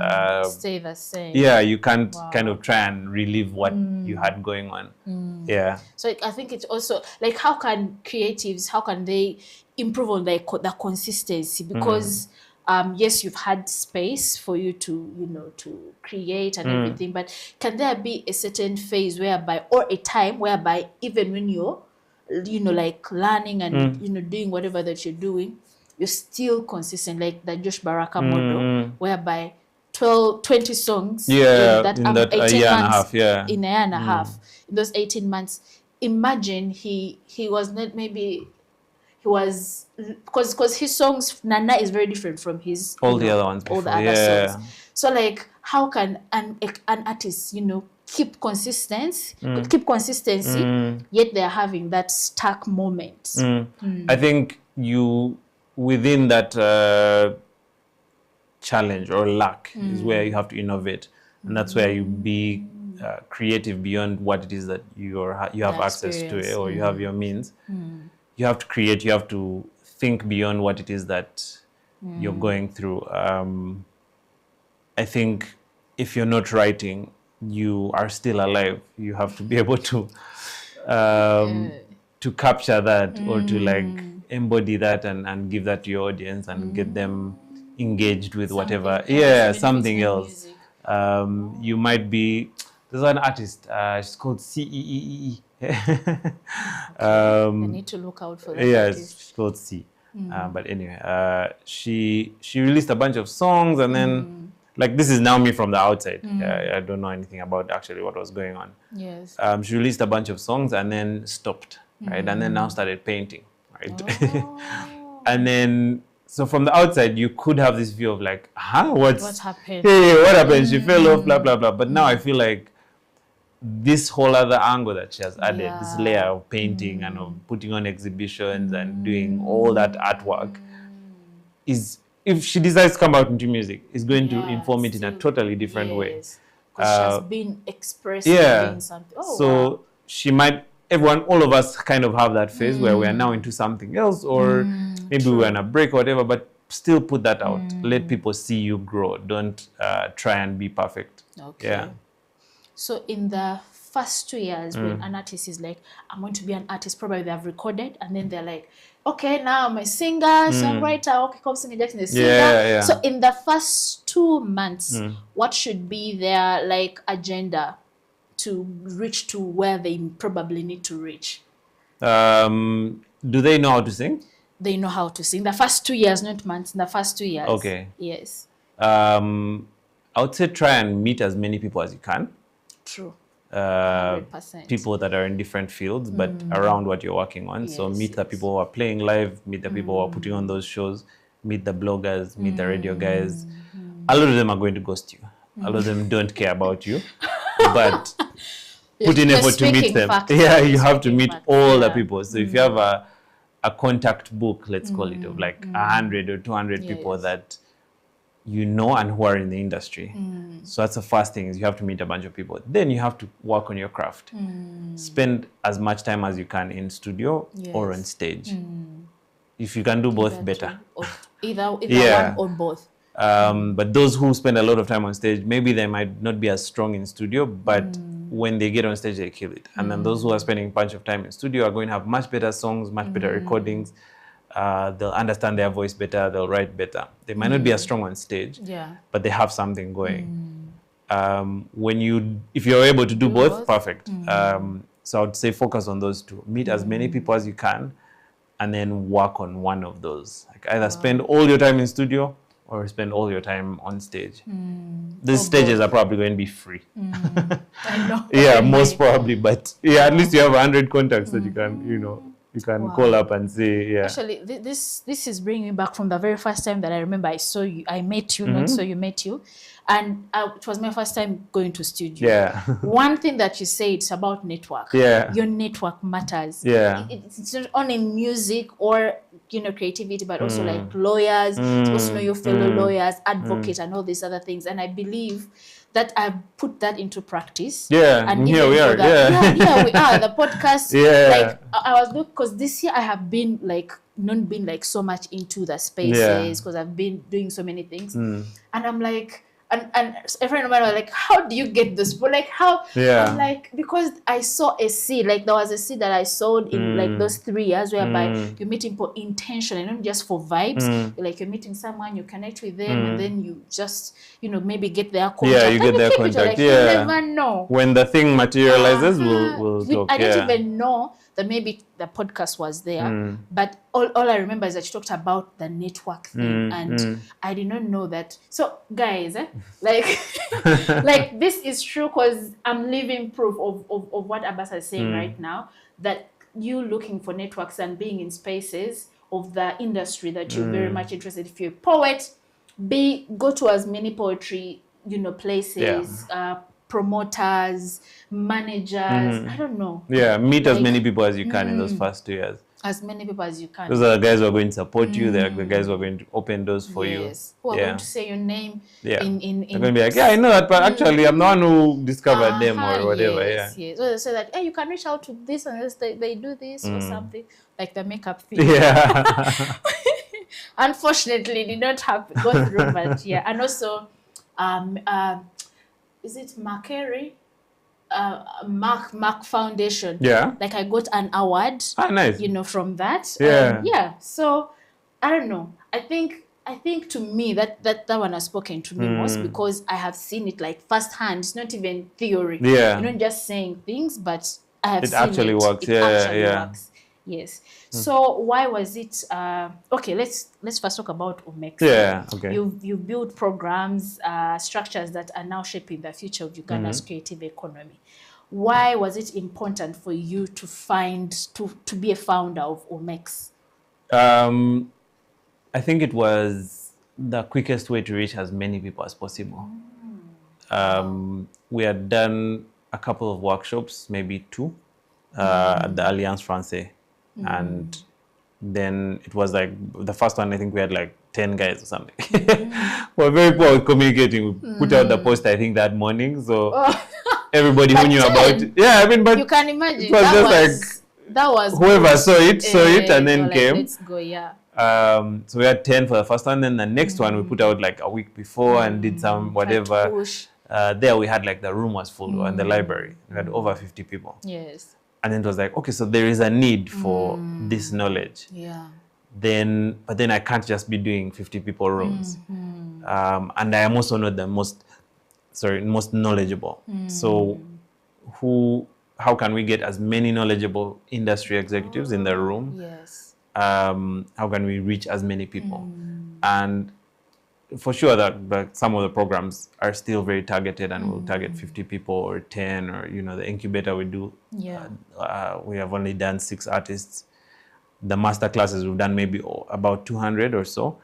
stay the same. Yeah, you can't kind of try and relive what you had going on. Yeah. So I think it's also like, how can creatives, how can they improve on the consistency? Because yes, you've had space for you to to create and everything, but can there be a certain phase whereby, or a time whereby, even when you're like learning and doing whatever that you're doing, you're still consistent, like the Josh Baraka model, whereby 20 songs in that 18 a year and a half, in a year and a half. In those 18 months, imagine he was not, maybe he was, because his songs, Nana is very different from his all the other ones before. All the other songs. So like, how can an artist keep consistency, yet they're having that stuck moment? I think within that challenge or luck is where you have to innovate, and that's where you be creative beyond what it is that you have access to, or you have your means. You have to create. You have to think beyond what it is that you're going through. I think if you're not writing, you are still alive. You have to be able to capture that, or to like embody that and give that to your audience and get them engaged with whatever. Something else. You might be, there's an artist, she's called CEEE. I need to look out for that. She's called C. But anyway, she released a bunch of songs, and then like, this is now me from the outside. I don't know anything about actually what was going on. Yes. She released a bunch of songs and then stopped, right? And then now started painting, right? And then, so from the outside, you could have this view of like, what happened? Hey, what happened? She fell off, blah, blah, blah. But now I feel like this whole other angle that she has added, this layer of painting and of putting on exhibitions and doing all that artwork, is, if she decides to come out into music, is going to inform it in a totally different way. Because she has been expressing doing something. She might, all of us kind of have that phase where we are now into something else, or maybe we're on a break or whatever, but still put that out. Let people see you grow. Don't try and be perfect. Okay. Yeah. So in the first 2 years, when an artist is like, I'm going to be an artist, probably they have recorded, and then they're like, okay, now I'm a singer, songwriter, okay, KOBUSENGE Jackson, the singer. Yeah. So in the first 2 months, what should be their like agenda to reach to where they probably need to reach? Do they know how to sing? They know how to sing. The first 2 years, not months, in the first 2 years. Okay. Yes. I would say try and meet as many people as you can. True. 100%. People that are in different fields, but around what you're working on. So meet the people who are playing live, meet the people who are putting on those shows, meet the bloggers, meet the radio guys. A lot of them are going to ghost you. A lot of them don't care about you, but put in effort to meet them. You have to meet all the people. So if you have a contact book, let's call it, of like 100 or 200 people that you know and who are in the industry. So that's the first thing, is you have to meet a bunch of people. Then you have to work on your craft. Spend as much time as you can in studio or on stage. If you can do both, better. Either one or both. But those who spend a lot of time on stage, maybe they might not be as strong in studio, but when they get on stage, they kill it. And then those who are spending a bunch of time in studio are going to have much better songs, much better recordings. They'll understand their voice better, they'll write better. They might not be as strong on stage, but they have something going. If you're able to do both, perfect. So I would say focus on those two. Meet as many people as you can, and then work on one of those. Like, either spend all your time in studio or spend all your time on stage. These stages are probably going to be free. I know. Most probably, but at least you have 100 contacts that you can, you can call up and say, yeah. Actually, this is bringing me back from the very first time that I remember I saw you. I met you, not so you met you. And it was my first time going to studio. Yeah. One thing that you say, it's about network. Yeah. Your network matters. Yeah. It's not only in music or, creativity, but also like lawyers, to also know your fellow lawyers, advocates, and all these other things. And I believe that I've put that into practice. Yeah, and here we are. Yeah, we are. The podcast. Yeah. Like I was looking, because this year I have been like not been like so much into the spaces, because I've been doing so many things, and I'm like. And a friend of mine was like, how do you get this? But like, how? Yeah. I'm like, because I saw a seed. Like, there was a seed that I sowed in like those 3 years, whereby you're meeting for intention and not just for vibes. You're meeting someone, you connect with them, and then you just, maybe get their contact. Yeah, you get their contact. Like, you never know. When the thing materializes, we'll talk. I didn't even know that maybe the podcast was there, but all I remember is that you talked about the network thing, and I did not know that. So guys, like like this is true, because I'm living proof of what Abbas is saying right now, that you looking for networks and being in spaces of the industry that you're very much interested. If you're a poet, go to as many poetry places, promoters, managers, I don't know. Yeah, meet as many people as you can in those first 2 years. As many people as you can. Those are the guys who are going to support you. They're the guys who are going to open doors for you. Who are going to say your name They're in going to be like, yeah, I know that, but actually I'm the one who discovered them or whatever. Yes. So they say that, hey, you can reach out to this and this, they do this or something, like the makeup thing. Yeah. Unfortunately, it did not go through, but yeah. And also, is it Macquarie? Mark Foundation. Yeah. Like, I got an award. Ah, nice. From that. Yeah. So I don't know. I think to me that one has spoken to me most, because I have seen it like firsthand. It's not even theory. Yeah. You're not just saying things, but I have seen actually works. It actually works. Yes. So why was it? Okay, let's first talk about Umex. Yeah. Okay. You build programs, structures that are now shaping the future of Uganda's creative economy. Why was it important for you to be a founder of Umex? I think it was the quickest way to reach as many people as possible. We had done a couple of workshops, maybe 2, at the Alliance Française. And then it was like the first one, I think we had like 10 guys or something. We're very poor at communicating. We put out the post, I think, that morning. So everybody who knew about it. Yeah, I mean, but you can imagine. It was that was whoever saw it and then came. Let's go, yeah. So we had 10 for the first one. Then the next one we put out like a week before and did some whatever. There we had like the room was full and the library. We had over 50 people. Yes. And then it was like, okay, so there is a need for this knowledge. Yeah. But then I can't just be doing 50 people rooms. And I am also not the most knowledgeable. So how can we get as many knowledgeable industry executives in the room? Yes. How can we reach as many people? And for sure that some of the programs are still very targeted and will target 50 people or 10, or the incubator we do. Yeah. We have only done 6 artists. The master classes we've done maybe about 200 or so,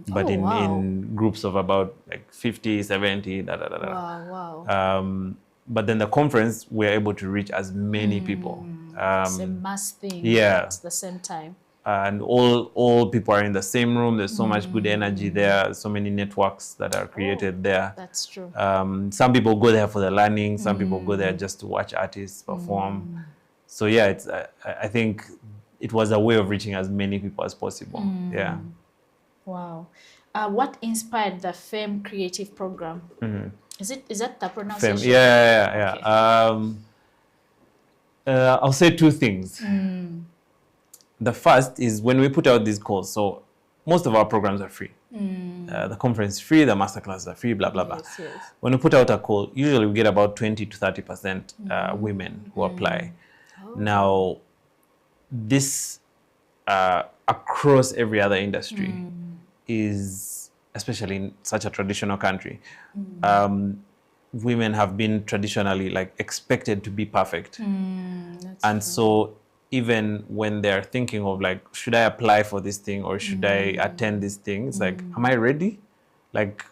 but in groups of about like 50, 70. Wow. But then the conference, we're able to reach as many people. It's a mass thing. Yeah. At the same time. And all people are in the same room. There's so much good energy there. So many networks that are created there. That's true. Some people go there for the learning. Some people go there just to watch artists perform. So yeah, I think it was a way of reaching as many people as possible. Yeah. Wow. What inspired the FEM creative program? Is that the pronunciation? FEM. Yeah. Okay. I'll say 2 things. The first is when we put out these calls. So most of our programs are free. The conference is free, the masterclasses are free, blah, blah, blah. Yes. When we put out a call, usually we get about 20 to 30% women who apply. Now, this across every other industry is, especially in such a traditional country, women have been traditionally like expected to be perfect. And so even when they're thinking of like, should I apply for this thing or should I attend this thing? It's like, am I ready? Like,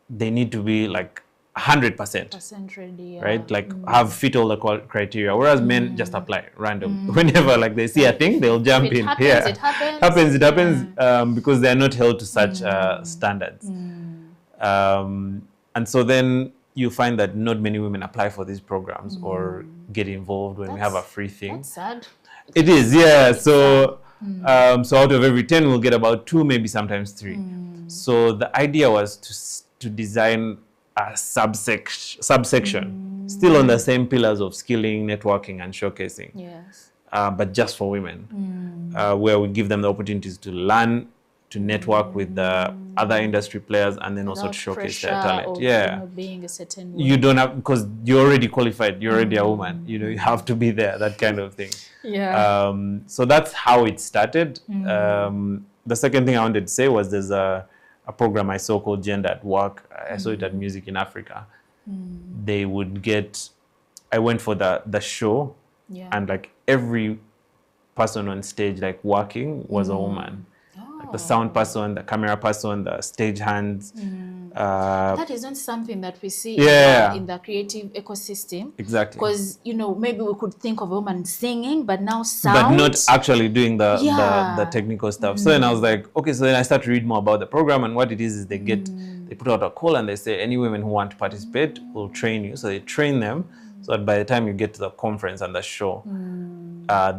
they need to be like 100% ready, yeah. right? Like have fit all the criteria. Whereas men just apply random. Whenever like they see a thing, they'll jump in. It happens because they are not held to such standards. And so then you find that not many women apply for these programs or get involved when we have a free thing. That's sad. It is, yeah. So so out of every 10, we'll get about 2, maybe sometimes 3. So the idea was to design a subsection, still on the same pillars of skilling, networking, and showcasing. Yes. But just for women, where we give them the opportunities to learn, to network with the other industry players, and then also to showcase their talent. Being a certain way. You don't have, because you're already qualified, you're already a woman, you know, you have to be there, that kind of thing. Yeah. So that's how it started. The second thing I wanted to say was there's a program I saw called Gender at Work. I saw it at Music in Africa. They would get, I went for the show, and like every person on stage like working was a woman. Like the sound person, the camera person, the stage hands. That is not something that we see in the creative ecosystem. Exactly. Because, you know, maybe we could think of a woman singing, but now sound. But not actually doing the technical stuff. So then I was like, okay, so then I started to read more about the program, and what it is they put out a call and they say, any women who want to participate, will train you. So they train them so that by the time you get to the conference and the show,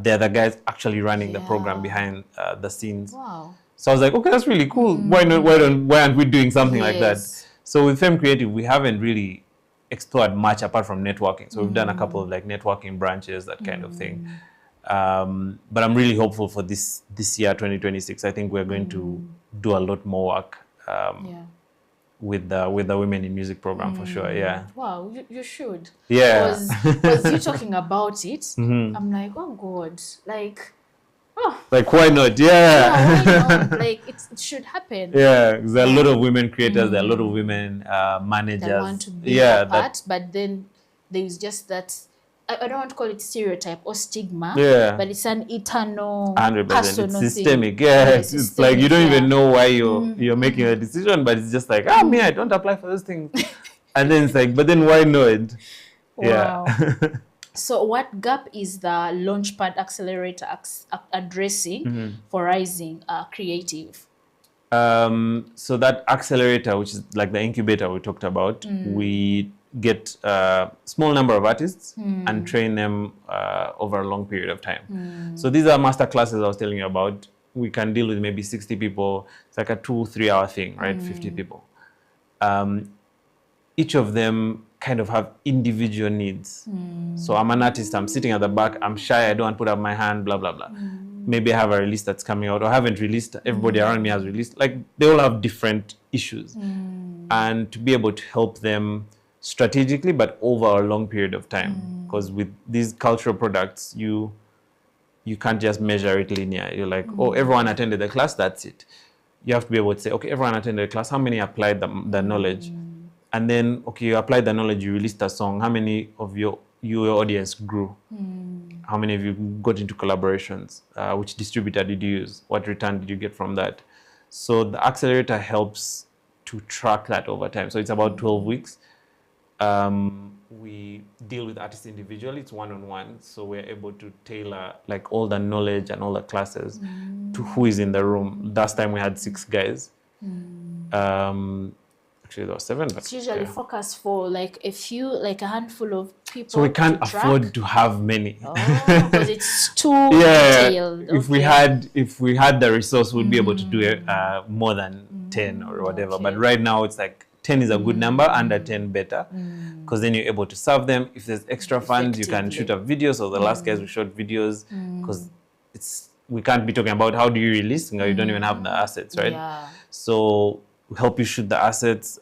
they're the guys actually running the program behind the scenes. Wow. So I was like, okay, that's really cool. Why aren't we doing something like that? So with Femme Creative, we haven't really explored much apart from networking. So we've done a couple of like networking branches, that kind of thing. But I'm really hopeful for this year, 2026. I think we're going to do a lot more work with the Women in Music program for sure. Yeah. Wow, you should. Yeah. Because you talking about it, I'm like, oh God, like. Oh. Like, why not? Yeah. Why not? Like, it should happen. Yeah, there are a lot of women creators, there are a lot of women managers. That want to be a part, but then there's just that, I don't want to call it stereotype or stigma, but it's an eternal, 100%. personal It's systemic. thing. Yeah, it's like you don't even know why you're making a decision, but it's just like, me, I don't apply for those things. And then it's like, but then why not? Wow. So what gap is the Launchpad Accelerator addressing for rising creative? So that accelerator, which is like the incubator we talked about, we get a small number of artists and train them over a long period of time. So these are master classes I was telling you about. We can deal with maybe 60 people. It's like a 2-3 hour thing, right? 50 people. Each of them kind of have individual needs. So I'm an artist, I'm sitting at the back, I'm shy, I don't want to put up my hand, blah, blah, blah. Maybe I have a release that's coming out or haven't released, everybody around me has released. Like, they all have different issues. And to be able to help them strategically, but over a long period of time. Because with these cultural products, you can't just measure it linear. You're like, oh, everyone attended the class, that's it. You have to be able to say, okay, everyone attended the class, how many applied the knowledge? And then, okay, you applied the knowledge, you released a song. How many of your audience grew? How many of you got into collaborations? Which distributor did you use? What return did you get from that? So the accelerator helps to track that over time. So it's about 12 weeks. We deal with artists individually. It's one-on-one. So we're able to tailor like all the knowledge and all the classes to who is in the room. Last time we had 6 guys. Actually, there were 7. But it's usually focused for like a handful of people. So we can't afford to have many. Oh, because it's too detailed. If we had the resource, we'd be able to do it more than 10 or whatever. But right now, it's like 10 is a good number, under 10 better, because then you're able to serve them. If there's extra funds, you can shoot a video. So the last guys we shot videos, because we can't be talking about how do you release, you don't even have the assets, right? Yeah. So we help you shoot the assets,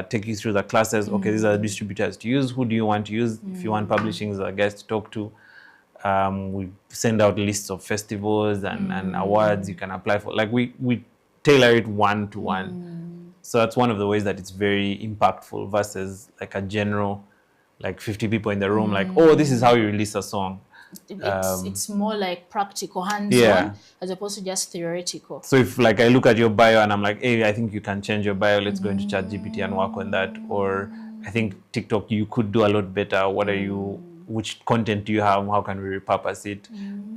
take you through the classes. Okay, these are the distributors to use. Who do you want to use? If you want publishing, these are the guys to talk to. We send out lists of festivals and awards you can apply for. Like we tailor it one-to-one. So that's one of the ways that it's very impactful versus like a general, like 50 people in the room, like, oh, this is how you release a song. It's more like practical, hands-on, as opposed to just theoretical. So if like I look at your bio and I'm like, hey, I think you can change your bio, let's go into ChatGPT and work on that. Or I think TikTok, you could do a lot better. What are you, which content do you have? How can we repurpose it?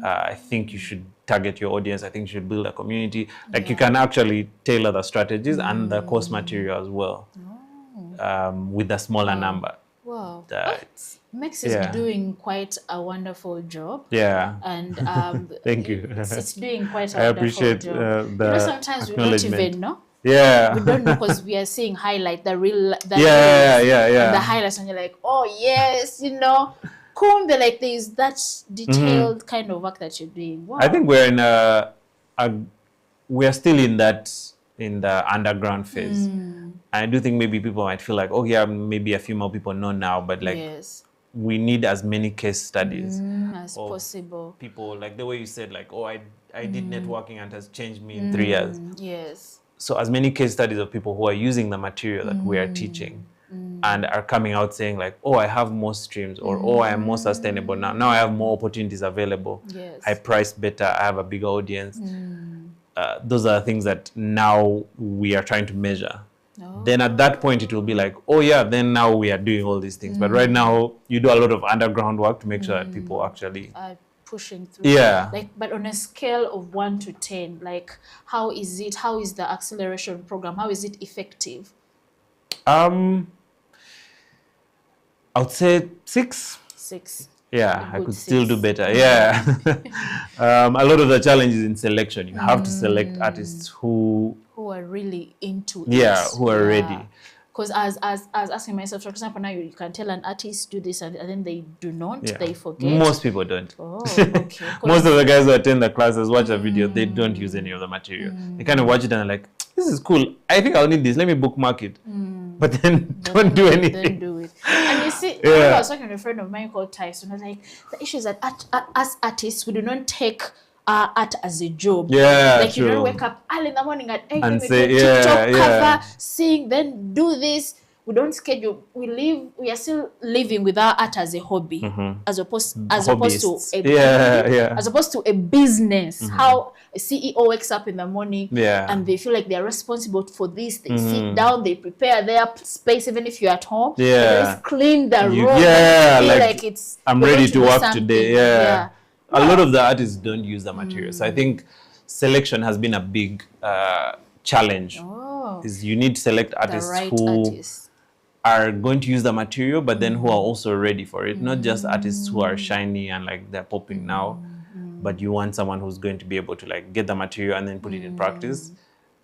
I think you should target your audience. I think you should build a community. Like you can actually tailor the strategies and the course material as well with a smaller number. Wow. Max is doing quite a wonderful job. Yeah. And thank you. It's doing quite a I wonderful appreciate job. the sometimes we don't even know. Yeah. We don't know because we are seeing highlight the real and the highlights, and you're like, oh yes, Kumbe, like there's that detailed kind of work that you're doing. Wow. I think we're in we are still in the underground phase. I do think maybe people might feel like, oh yeah, maybe a few more people know now, but like we need as many case studies as possible. People, like the way you said, like, oh, I did networking and it has changed me in 3 years. Yes. So as many case studies of people who are using the material that we are teaching and are coming out saying like, oh, I have more streams, or oh, I am more sustainable now. Now I have more opportunities available. Yes. I price better. I have a bigger audience. Those are things that now we are trying to measure. Then at that point it will be like, oh yeah, then now we are doing all these things. But right now you do a lot of underground work to make sure that people actually are pushing through. Yeah. Like, but on a scale of 1 to 10, like how is the acceleration program? How is it effective? I would say 6. 6. Yeah, I could still do better. Yeah. A lot of the challenges in selection. You have to select artists who are really into it. Yeah, who are ready. Because as asking myself, for example, now you can tell an artist do this and then they do not, they forget. Most people don't. Oh, okay. Most of the guys who attend the classes, watch a video, they don't use any of the material. They kind of watch it and are like, this is cool. I think I'll need this. Let me bookmark it. But then don't do anything. Don't do it. And you see, I was talking to a friend of mine called Tyson. I was like, the issue is that as artists, we do not take art as a job. Yeah, like you don't wake up early in the morning at 8 and say, TikTok cover, sing, then do this. We don't schedule. We are still living with our art as a hobby, as opposed to a business. How a CEO wakes up in the morning and they feel like they are responsible for this. They sit down, they prepare their space, even if you're at home. They just clean the room. Like it's I'm ready to work today. A lot of the artists don't use the material. So I think selection has been a big challenge. Is you need to select artists who are going to use the material, but then who are also ready for it. Not just artists who are shiny and like they're popping now, but you want someone who's going to be able to like get the material and then put it in practice.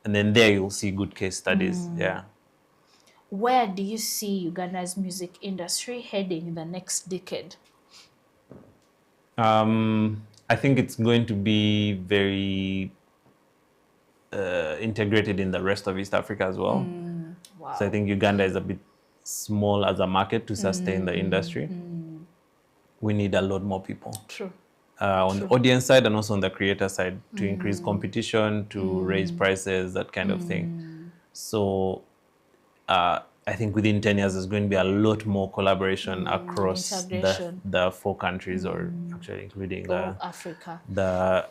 And then there you'll see good case studies. Yeah. Where do you see Uganda's music industry heading in the next decade? I think it's going to be very integrated in the rest of East Africa as well. Wow. So I think Uganda is a bit small as a market to sustain the industry. We need a lot more people. True. On the audience side and also on the creator side to increase competition, to raise prices, that kind of thing. So I think within 10 years, there's going to be a lot more collaboration across the 4 countries, or actually including the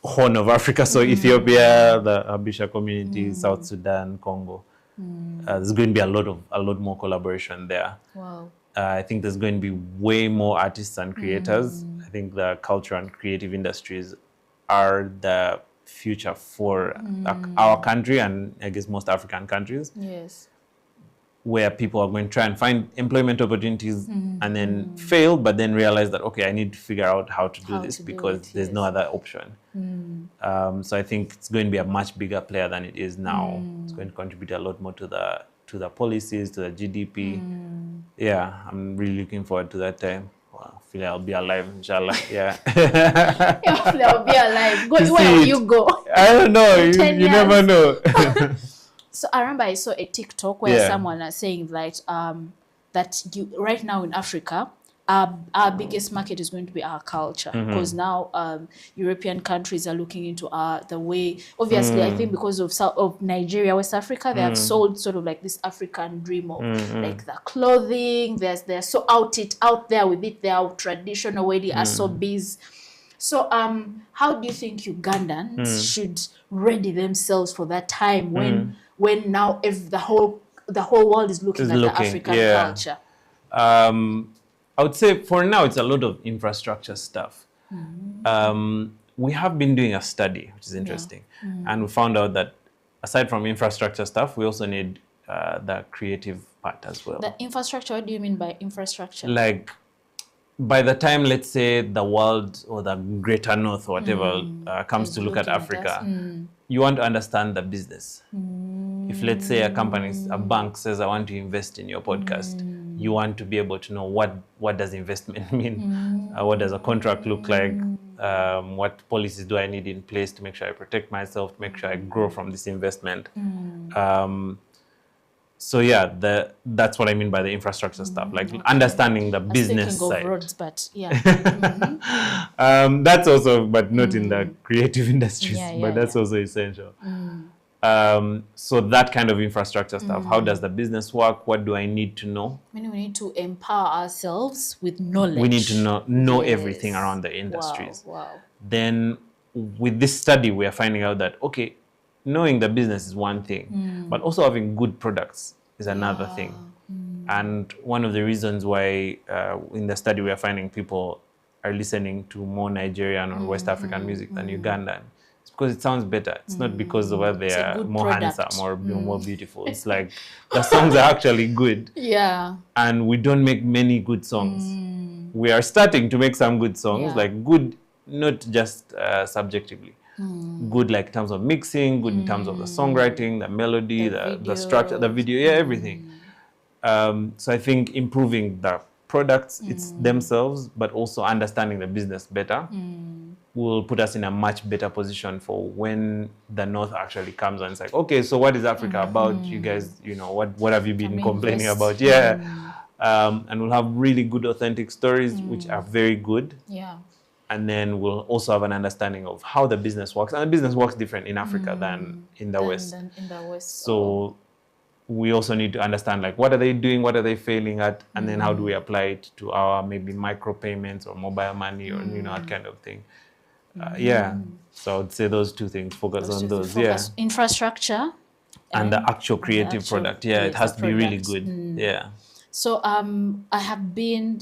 Horn of Africa. So Ethiopia, the Habesha community, South Sudan, Congo. There's going to be a lot more collaboration there. Wow. I think there's going to be way more artists and creators. I think the culture and creative industries are the future for our country, and I guess most African countries. Yes. Where people are going to try and find employment opportunities and then fail, but then realize that, okay, I need to figure out how to do this because there's no other option. So I think it's going to be a much bigger player than it is now. It's going to contribute a lot more to the policies, to the GDP. Yeah, I'm really looking forward to that time. Well, I feel like I'll be alive, inshallah. Yeah. Hopefully I'll be alive. Where will you go? I don't know. You never know. So I remember I saw a TikTok where someone was saying that right now in Africa, our biggest market is going to be our culture, because now European countries are looking into the way, obviously, I think because of Nigeria, West Africa, they have sold sort of like this African dream of like the clothing. They're so out there with it. Their traditional way, the asobis. So how do you think Ugandans should ready themselves for that time when now the whole world is looking at the African culture? I would say for now, it's a lot of infrastructure stuff. We have been doing a study, which is interesting. And we found out that aside from infrastructure stuff, we also need the creative part as well. The infrastructure, what do you mean by infrastructure? Like, by the time, let's say, the world or the greater north or whatever comes to look at Africa, you want to understand the business. If, let's say, a bank says, I want to invest in your podcast, you want to be able to know what does investment mean? What does a contract look like? What policies do I need in place to make sure I protect myself, to make sure I grow from this investment? So yeah, that's what I mean by the infrastructure stuff, like understanding the business side. Of roads, but yeah. That's also, but not in the creative industries, but that's also essential. So that kind of infrastructure stuff, how does the business work? What do I need to know? I mean, we need to empower ourselves with knowledge. We need to know everything around the industries. Wow. Then with this study, we are finding out that, okay, knowing the business is one thing, but also having good products is another thing. And one of the reasons why in the study we are finding people are listening to more Nigerian or West African music than Ugandan, it's because it sounds better. It's not because of whether they are more handsome or more beautiful. It's like the songs are actually good. Yeah. And we don't make many good songs. We are starting to make some good songs, like good, not just subjectively. Good, like in terms of mixing, good in terms of the songwriting, the melody, the structure, the video, everything. So I think improving the products it's themselves, but also understanding the business better will put us in a much better position for when the North actually comes and it's like, okay, so what is Africa about? You guys, you know, what have you been complaining about? And we'll have really good, authentic stories, which are very good. Yeah. And then we'll also have an understanding of how the business works. And the business works different in Africa than in the West. So we also need to understand, like, what are they doing? What are they failing at? And then how do we apply it to our maybe micropayments or mobile money or, you know, that kind of thing. So I'd say those two things, focus on those. Infrastructure. And the actual creative product. Yeah, it has to be really good. Yeah. So I have been,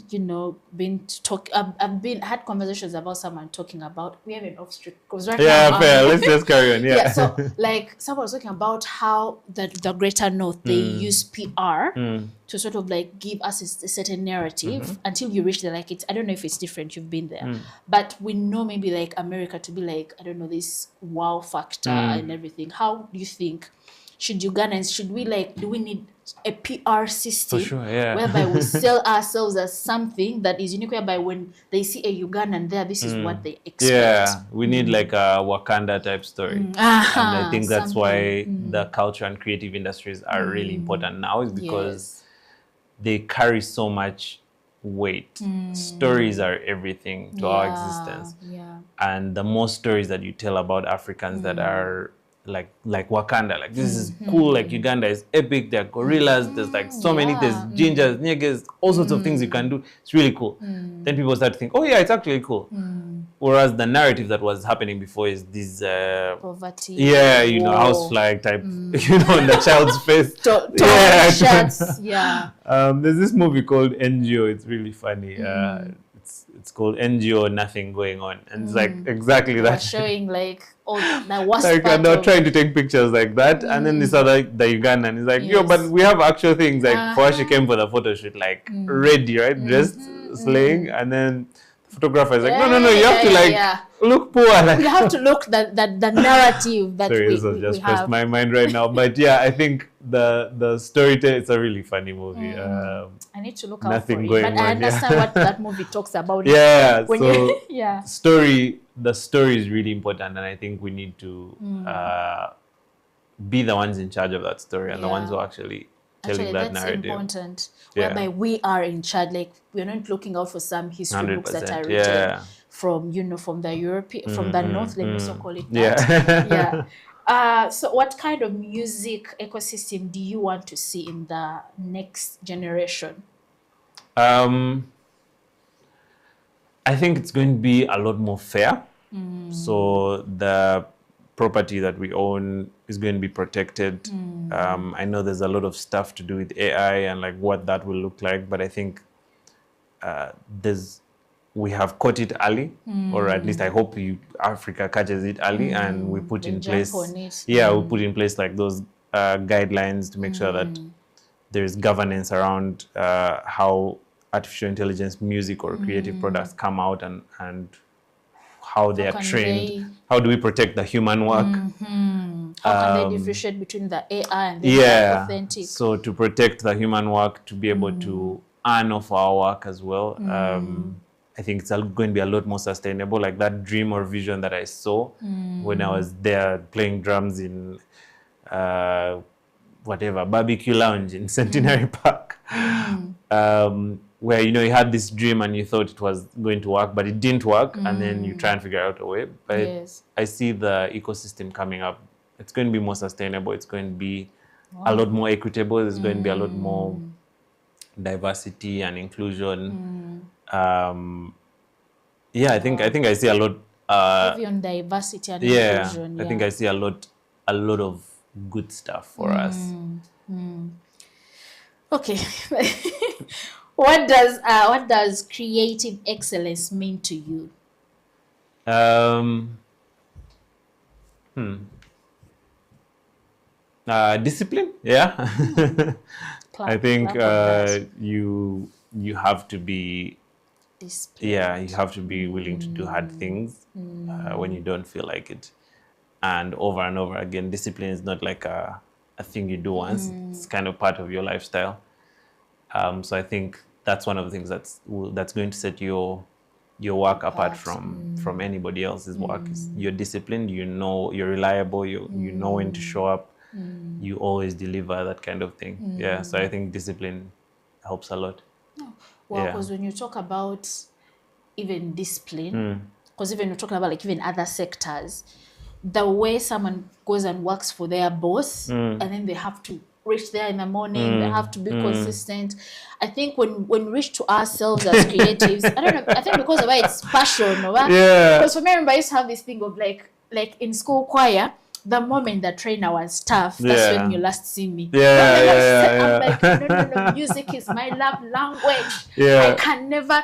I've had conversations about someone talking about, we have an off street because right now. Fair. Let's just carry on. Yeah. So like someone was talking about how the Greater North, they use PR to sort of like give us a certain narrative until you reach there. Like I don't know if it's different. You've been there, but we know maybe like America to be like, I don't know, this wow factor and everything. How do you think? Should we like, do we need a PR system whereby we sell ourselves as something that is unique, whereby when they see a Ugandan there, this is what they expect? Yeah, we need like a Wakanda type story. And I think that's why the culture and creative industries are really important now, is because they carry so much weight. Stories are everything to our existence. And the more stories that you tell about Africans that are like Wakanda, like this is cool, like Uganda is epic, there are gorillas, there's like so many, there's gingers, niggas, all sorts of things you can do, it's really cool. Then people start to think, oh yeah, it's actually cool. Whereas the narrative that was happening before is this poverty, you know, house flag type, you know, in the child's face. Shirts, there's this movie called NGO, it's really funny. It's called NGO, Nothing Going On, and it's like exactly that. Showing like all the worst like they're trying to take pictures like that, and then this other, the Ugandan is like, yo, but we have actual things. Like before she came for the photo shoot, like ready, right, dressed, slaying, and then the photographer is like, no, you have to like look poor. Like, you have to look the narrative that Sorry, this has just pressed my mind right now, but yeah, I think the storytelling, it's a really funny movie. I need to look out for it, but I understand what that movie talks about. The story is really important, and I think we need to be the ones in charge of that story and the ones who actually telling that narrative. That's important. Whereby we are in charge. Like, we're not looking out for some history books that are written from, from the from the North, let me so call it that. So what kind of music ecosystem do you want to see in the next generation? I think it's going to be a lot more fair. So the property that we own is going to be protected. I know there's a lot of stuff to do with AI and like what that will look like, but I think we have caught it early, or at least I hope Africa catches it early, and we put in place. We put in place like those guidelines to make sure that there is governance around how artificial intelligence music or creative products come out, and how they are trained. How do we protect the human work? How can they differentiate between the AI and the authentic? So to protect the human work, to be able to earn off our work as well. I think it's going to be a lot more sustainable. Like that dream or vision that I saw when I was there playing drums in barbecue lounge in Centenary Park, where you had this dream and you thought it was going to work, but it didn't work, and then you try and figure out a way. But I see the ecosystem coming up. It's going to be more sustainable. It's going to be a lot more equitable. There's going to be a lot more diversity and inclusion. I think I see a lot. Heavy on diversity and inclusion. I think I see a lot of good stuff for us. Okay. What does creative excellence mean to you? Discipline. I think you have to be disciplined. You have to be willing to do hard things when you don't feel like it, and over again. Discipline is not like a thing you do once. It's kind of part of your lifestyle. So I think that's one of the things that's going to set your work apart from anybody else's work. Is you're disciplined, you're reliable, you know when to show up, you always deliver, that kind of thing. So I think discipline helps a lot. Because when you talk about even discipline, because even you're talking about like even other sectors, the way someone goes and works for their boss and then they have to reach there in the morning, they have to be consistent. I think when we reach to ourselves as creatives, I don't know, I think because of why it's passion, because for me, I remember I used to have this thing of like in school choir, the moment the trainer was tough, that's when you last see me. I'm like, no, music is my love language. I can never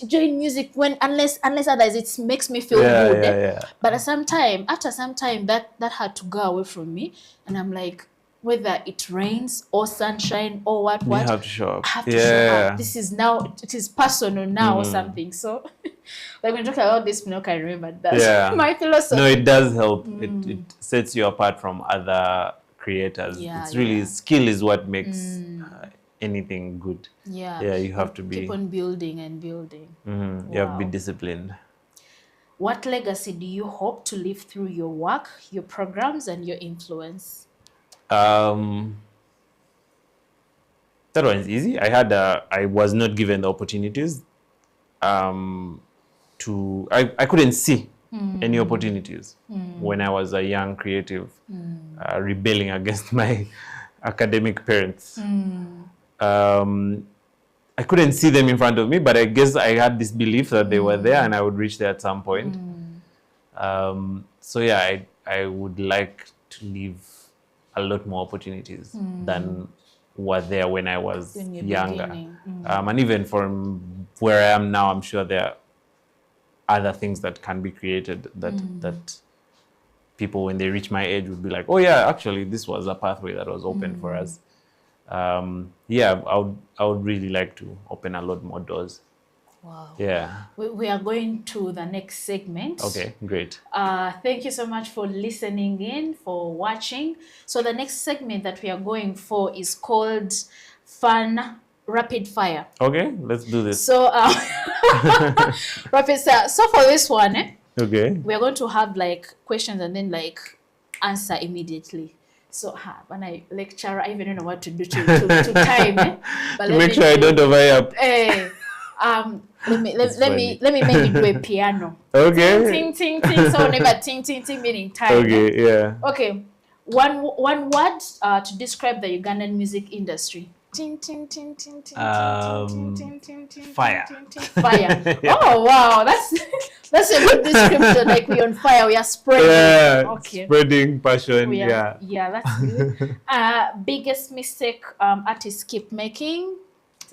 join music unless otherwise it makes me feel good. But after some time that had to go away from me, and I'm like, whether it rains or sunshine or what, you have to show up. I have to show up. This is now, it is personal now or something. So, like when you talk about this, I can remember that. My philosophy. No, it does help. It sets you apart from other creators. It's really, skill is what makes anything good. You have to keep on building and building. You have to be disciplined. What legacy do you hope to leave through your work, your programs, and your influence? That one is easy. I was not given the opportunities I couldn't see any opportunities when I was a young creative rebelling against my academic parents. I couldn't see them in front of me, but I guess I had this belief that they were there and I would reach there at some point. So yeah, I would like to leave a lot more opportunities than were there when I was younger. And even from where I am now, I'm sure there are other things that can be created that people, when they reach my age, would be like, oh yeah, actually this was a pathway that was open for us. Yeah, I would really like to open a lot more doors. Wow. Yeah. We are going to the next segment. Okay, great. Thank you so much for listening in, for watching. So the next segment that we are going for is called Fun Rapid Fire. Okay, let's do this. So rapid fire. So for this one, okay, we are going to have like questions and then like answer immediately. So when I lecture, I even don't know what to do to time. But to make sure I don't overlap. Let me maybe do a piano. Okay. Ting ting ting ting. So never ting ting ting meaning time. Okay, yeah. Okay. One word to describe the Ugandan music industry. Ting ting ting ting ting ting ting ting ting. Fire. Fire. Oh wow, that's a good description. Like we're on fire, we are spreading. Yeah, okay. Spreading passion. Yeah, that's good. Biggest mistake artists keep making.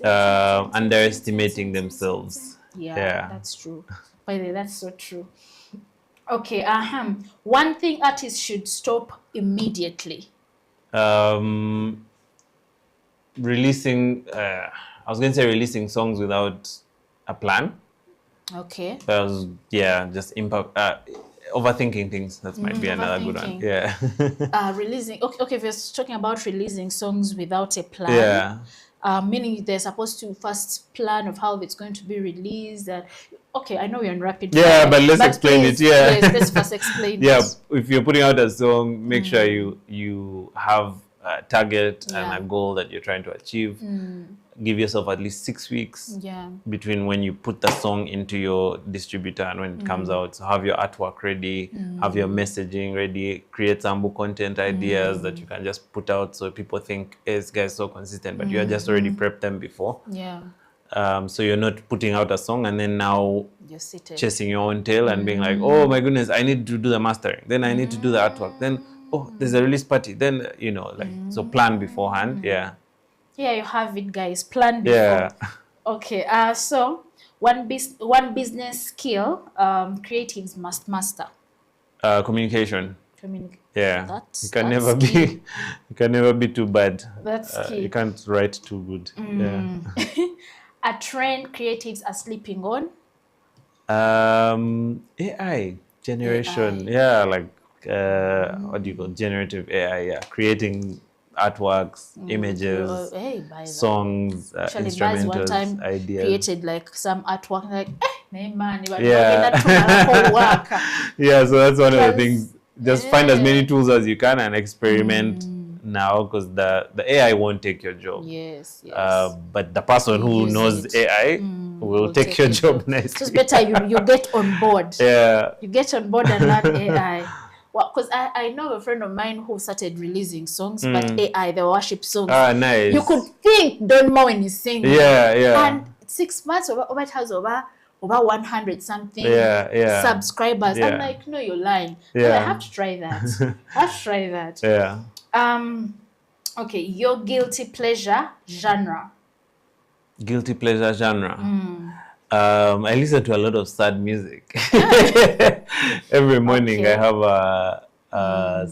Underestimating themselves. Yeah, that's true. By the way, that's so true. Okay, one thing artists should stop immediately. Releasing, I was going to say releasing songs without a plan. Okay. Because, just overthinking things. That might be another good one. Yeah. Releasing. Okay, if you're talking about releasing songs without a plan. Yeah. Meaning they're supposed to first plan of how it's going to be released. Okay, I know we're on rapid fire. Yeah, but let's explain it. Yeah. Let's first explain it. Yeah, if you're putting out a song, make sure you have a target and a goal that you're trying to achieve. Give yourself at least 6 weeks between when you put the song into your distributor and when it comes out. So have your artwork ready, have your messaging ready, create some content ideas that you can just put out so people think, hey, this guy's so consistent, but you are just already prepped them before. Yeah. So you're not putting out a song and then now you're chasing your own tail and being like, oh my goodness, I need to do the mastering. Then I need to do the artwork. Then, oh, there's a release party. Then, so plan beforehand. Yeah. Yeah, you have it, guys. Plan before. Yeah. Okay. So one business skill creatives must master. Communication. Yeah. You can never be too bad. That's key. You can't write too good. Yeah. A trend creatives are sleeping on. AI generation. AI. Yeah, like what do you call generative AI? Yeah, creating artworks, images, songs, instrumentals, one time ideas. Created like some artwork, like man, yeah. So that's one of the things. Just find as many tools as you can and experiment now, because the AI won't take your job. Yes. But the person who knows AI will take your job nicely. So it's better you get on board. Yeah. You get on board and learn AI. Well, because I know a friend of mine who started releasing songs, but AI, the worship songs. Ah, nice. You could think Don Mo when he's singing. Yeah. And 6 months it has over 100 something subscribers. Yeah. I'm like, no, you're lying. Yeah. So I have to try that. Yeah. Okay, your guilty pleasure genre. Guilty pleasure genre. I listen to a lot of sad music. Every morning I have a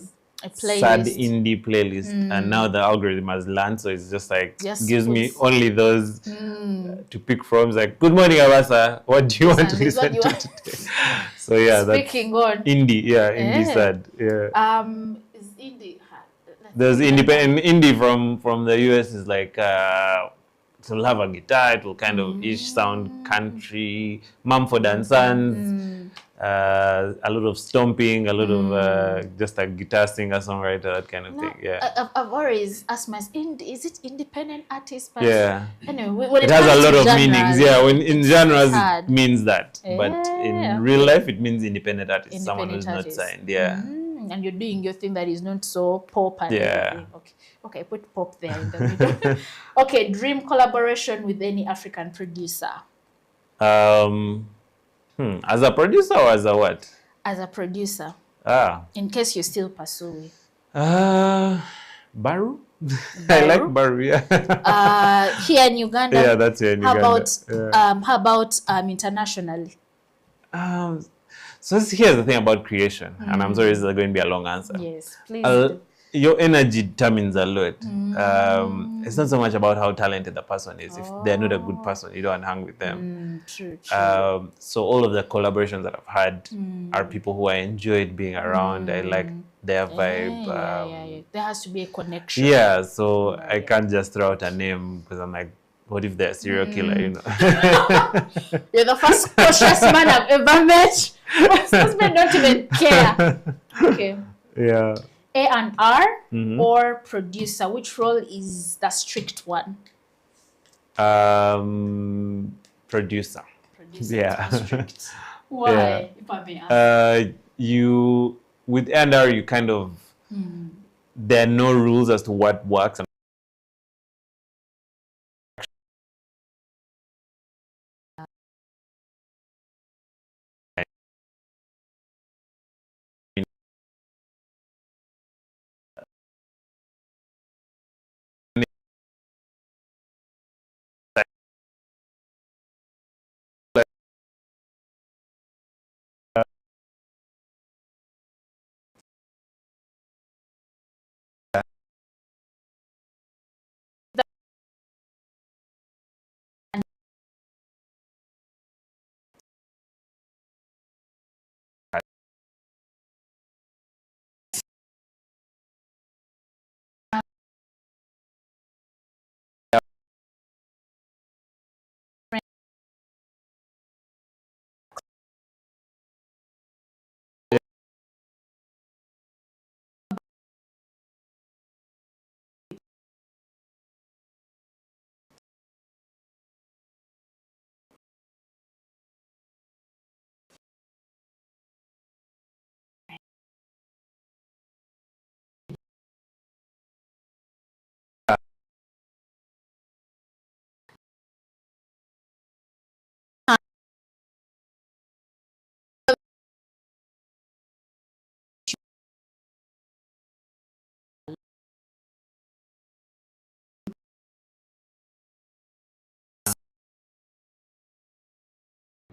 sad indie playlist, and now the algorithm has learned, so it's just like gives me only those to pick from. It's like, good morning, Abasa. What do you want to listen to today? So yeah, speaking on indie, indie sad. Yeah. Is indie? There's independent indie from the US is like. It will have a guitar, it will kind of ish sound country, Mumford and Sons, a lot of stomping, a lot of just a guitar singer, songwriter, that kind of thing. Yeah. I've always asked myself, is it independent artist? But yeah. Anyway, when it has a lot of genres, meanings. Yeah, when in genres it means that, but in real life it means independent artist, someone who's not signed. Yeah. And you're doing your thing that is not so pop and everything. Okay, put pop there in the middle. Okay, dream collaboration with any African producer. As a producer or as a what? As a producer. In case you're still pursuing. Baru? I like Baru, yeah. Here in Uganda. Yeah, that's here in Uganda. How about internationally? So here's the thing about creation, and I'm sorry this is going to be a long answer. Yes, please. Your energy determines a lot. It's not so much about how talented the person is. If they're not a good person, you don't hang with them. True. So all of the collaborations that I've had are people who I enjoyed being around. I like their vibe. There has to be a connection. Yeah, so I can't just throw out a name because I'm like, what if they're a serial killer, you know? You're the first cautious man I've ever met. My husband don't even care. Okay. Yeah. A&R or producer? Which role is the strict one? Producer. Producer. Yeah. Strict. Why? Yeah. If I may ask. You with A&R, you kind of there are no rules as to what works.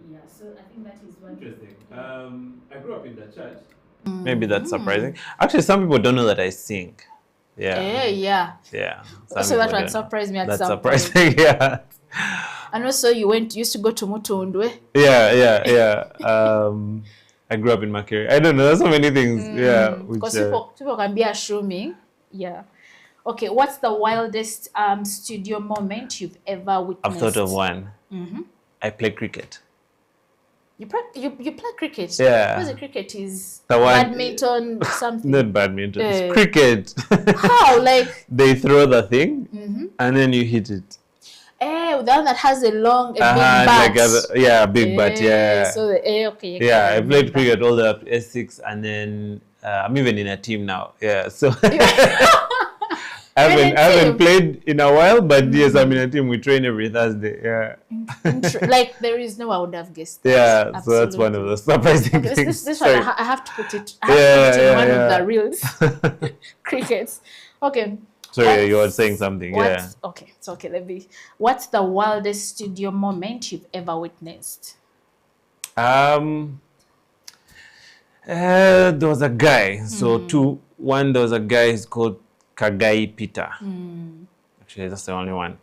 Yeah, so I think that is one. Interesting. I grew up in the church. Maybe that's surprising. Actually, some people don't know that I sing. Yeah. Yeah. Yeah. So that one surprised me at That's some point. surprising. Yeah. And also you used to go to Mutundwe. Yeah. I grew up in Makere. I don't know. There's so many things. Yeah. Because people can be assuming. Yeah. Okay. What's the wildest studio moment you've ever witnessed? I've thought of one. I play cricket. You play cricket? Yeah. Because the cricket is The one, badminton something. Not badminton. It's cricket. How? Like they throw the thing and then you hit it. The one that has a big bat. Like big bat. Yeah. So okay. Yeah, I played cricket all the way up to S6, and then I'm even in a team now. Yeah, so I haven't played in a while, but yes, I'm in a team. We train every Thursday. Yeah. Like there is no, I would have guessed. Yeah, absolutely. So that's one of the surprising things. This one I have to put it. I have to put it in one of the reels. Crickets. Okay. Sorry, you were saying something. Yeah. Okay, it's okay. What's the wildest studio moment you've ever witnessed? There was a guy. So there was a guy. He's called Kagai Peter. Actually, that's the only one.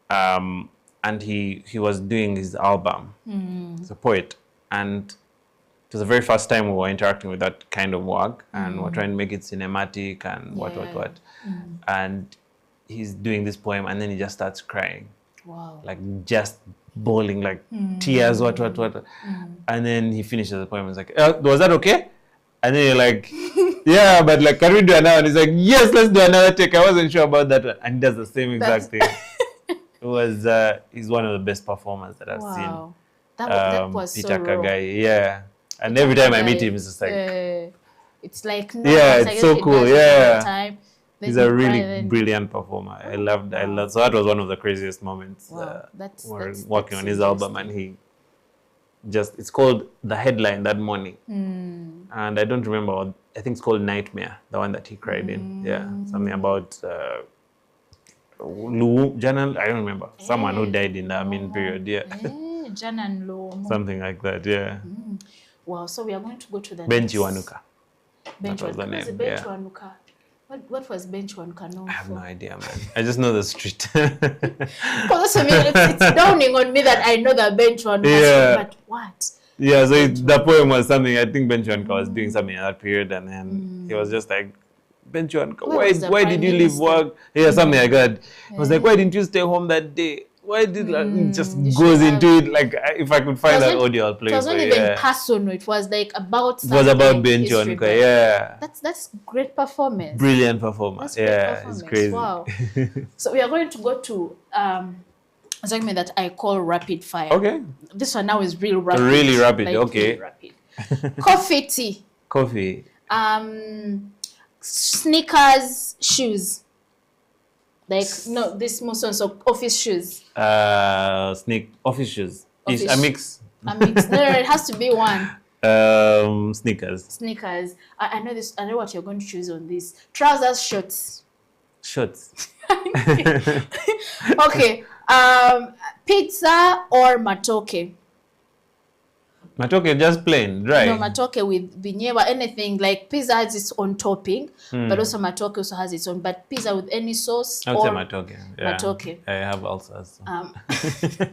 And he was doing his album. He's a poet, and it was the very first time we were interacting with that kind of work, and we're trying to make it cinematic and what. And he's doing this poem, and then he just starts crying. Wow. Like just bawling, like tears, what. And then he finishes the poem and he's like, was that okay? And then you're like, yeah, but like, can we do another one? He's like, yes, let's do another take. I wasn't sure about that one. And he does the same exact thing. It was, he's one of the best performers that I've seen. That was Peter so raw. Kagai, yeah. And every time I meet him, it's just like, it's like, it's so cool, yeah. He's a really brilliant performer. I loved. So that was one of the craziest moments. Wow. We're working on his album, and it's called The Headline That Morning. And I don't remember, I think it's called Nightmare, the one that he cried in. Yeah, something about Janal, I don't remember. Someone who died in the Amin period, Janan Lo. Something like that, yeah. Wow, so we are going to go to the Benchi Wanuka. That was the name, yeah. Wanuka. What was Benchi Wanuka known for? I have no idea, man. I just know the street. Because it's dawning on me that I know the Benchi Wanuka. Yeah. But what? Yeah, so the poem was something, I think Benchi Wanuka was doing something in that period, and then he was just like, Benchi Wanuka, why did you leave work? Yeah, something like that. He was like, why didn't you stay home that day? why did it just goes into it? Like, if I could find that audio, I'll play it. It wasn't even personal. It was like about. It was about Benjon. Yeah. That's great performance. Brilliant performance. It's crazy. Wow. So we are going to go to a segment that I call rapid fire. Okay. This one now is real rapid. Really rapid. Like, okay. Really rapid. Coffee, tea. Coffee. Sneakers, shoes. Like, no, this most of office shoes. Office shoes. A mix. A mix. No, it has to be one. Sneakers. Sneakers. I know this. I know what you're going to choose on this. Trousers, shorts. Shorts. Okay. Pizza or matoke? Matoke just plain, dry. No, matoke with vinegar, anything. Like pizza has its own topping, but also matoke also has its own. But pizza with any sauce. I would say matoke. Yeah. Matoke. I have ulcers. So.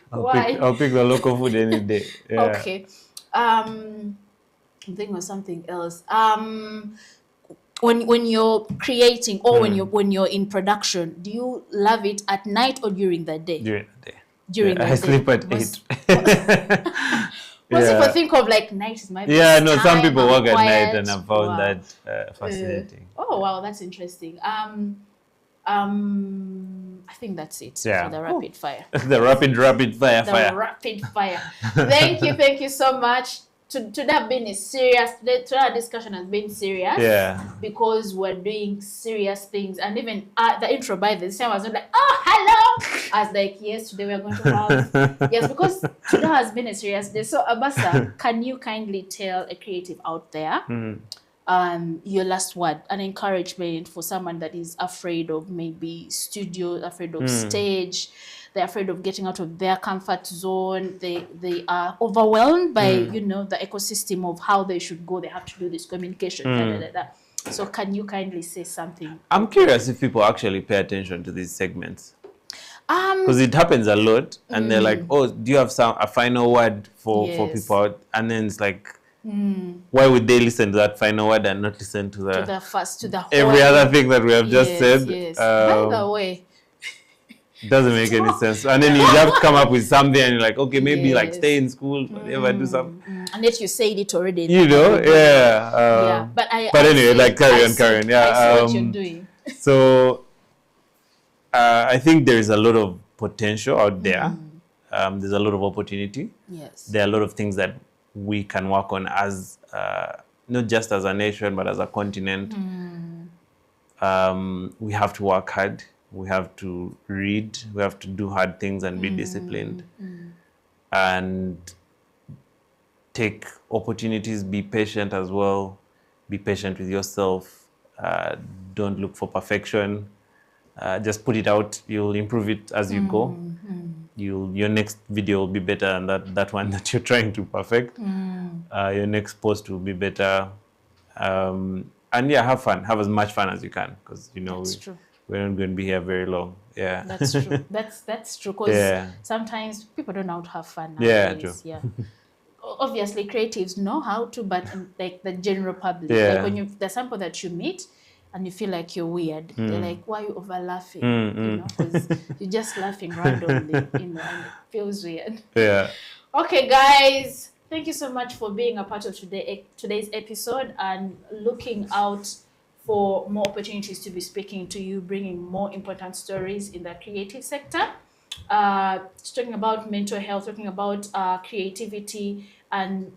Why? I'll pick the local food any day. Yeah. Okay. I'm thinking of something else. When you're creating or when you're in production, do you love it at night or during the day? During the day. During the day. I sleep at 8. Most people think of like night is my best no, time, some people work at night, and I found wow. that fascinating. Oh wow, that's interesting. I think that's it for the rapid fire. The rapid fire. The rapid fire. Thank you so much. Today have been a serious. Today our discussion has been serious. Yeah. Because we're doing serious things, and even the intro by this time I was not like, oh hello. I was like, yes, today we're going to have yes, because today has been a serious day. So Abasa, can you kindly tell a creative out there, your last word, an encouragement for someone that is afraid of maybe studio, afraid of stage. They're afraid of getting out of their comfort zone. They are overwhelmed by, the ecosystem of how they should go. They have to do this communication. So can you kindly say something? I'm curious if people actually pay attention to these segments. Because it happens a lot. And they're like, oh, do you have a final word for people? And then it's like, why would they listen to that final word and not listen to every other thing that we have just said? Yes. By the way, doesn't make any sense. And then you have to come up with something and you're like, okay, maybe like stay in school, whatever, do something. And yet you said it already. You know, But anyway, like carry on. Yeah. I see what you're doing. So I think there is a lot of potential out there. There's a lot of opportunity. Yes. There are a lot of things that we can work on as not just as a nation, but as a continent. We have to work hard. We have to read, we have to do hard things and be disciplined. And take opportunities, be patient as well. Be patient with yourself. Don't look for perfection. Just put it out. You'll improve it as you go. Your next video will be better than that one that you're trying to perfect. Your next post will be better. And have fun. Have as much fun as you can, because That's true. We're not going to be here very long. Yeah. That's true. That's true. Because sometimes people don't know how to have fun nowadays. True. Obviously, creatives know how to, but like the general public, like when there's some people that you meet and you feel like you're weird. They're like, why are you over laughing? Because you're just laughing randomly, and it feels weird. Yeah. Okay, guys. Thank you so much for being a part of today's episode and looking out for more opportunities to be speaking to you, bringing more important stories in the creative sector. Talking about mental health, talking about creativity, and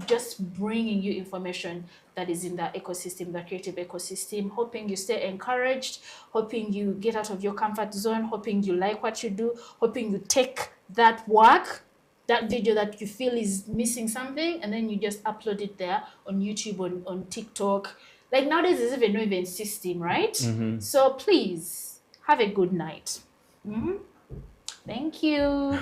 just bringing you information that is in the ecosystem, the creative ecosystem. Hoping you stay encouraged, hoping you get out of your comfort zone, hoping you like what you do, hoping you take that work, that video that you feel is missing something, and then you just upload it there on YouTube, on TikTok. Like nowadays, there's even no even system, right? So please have a good night. Thank you.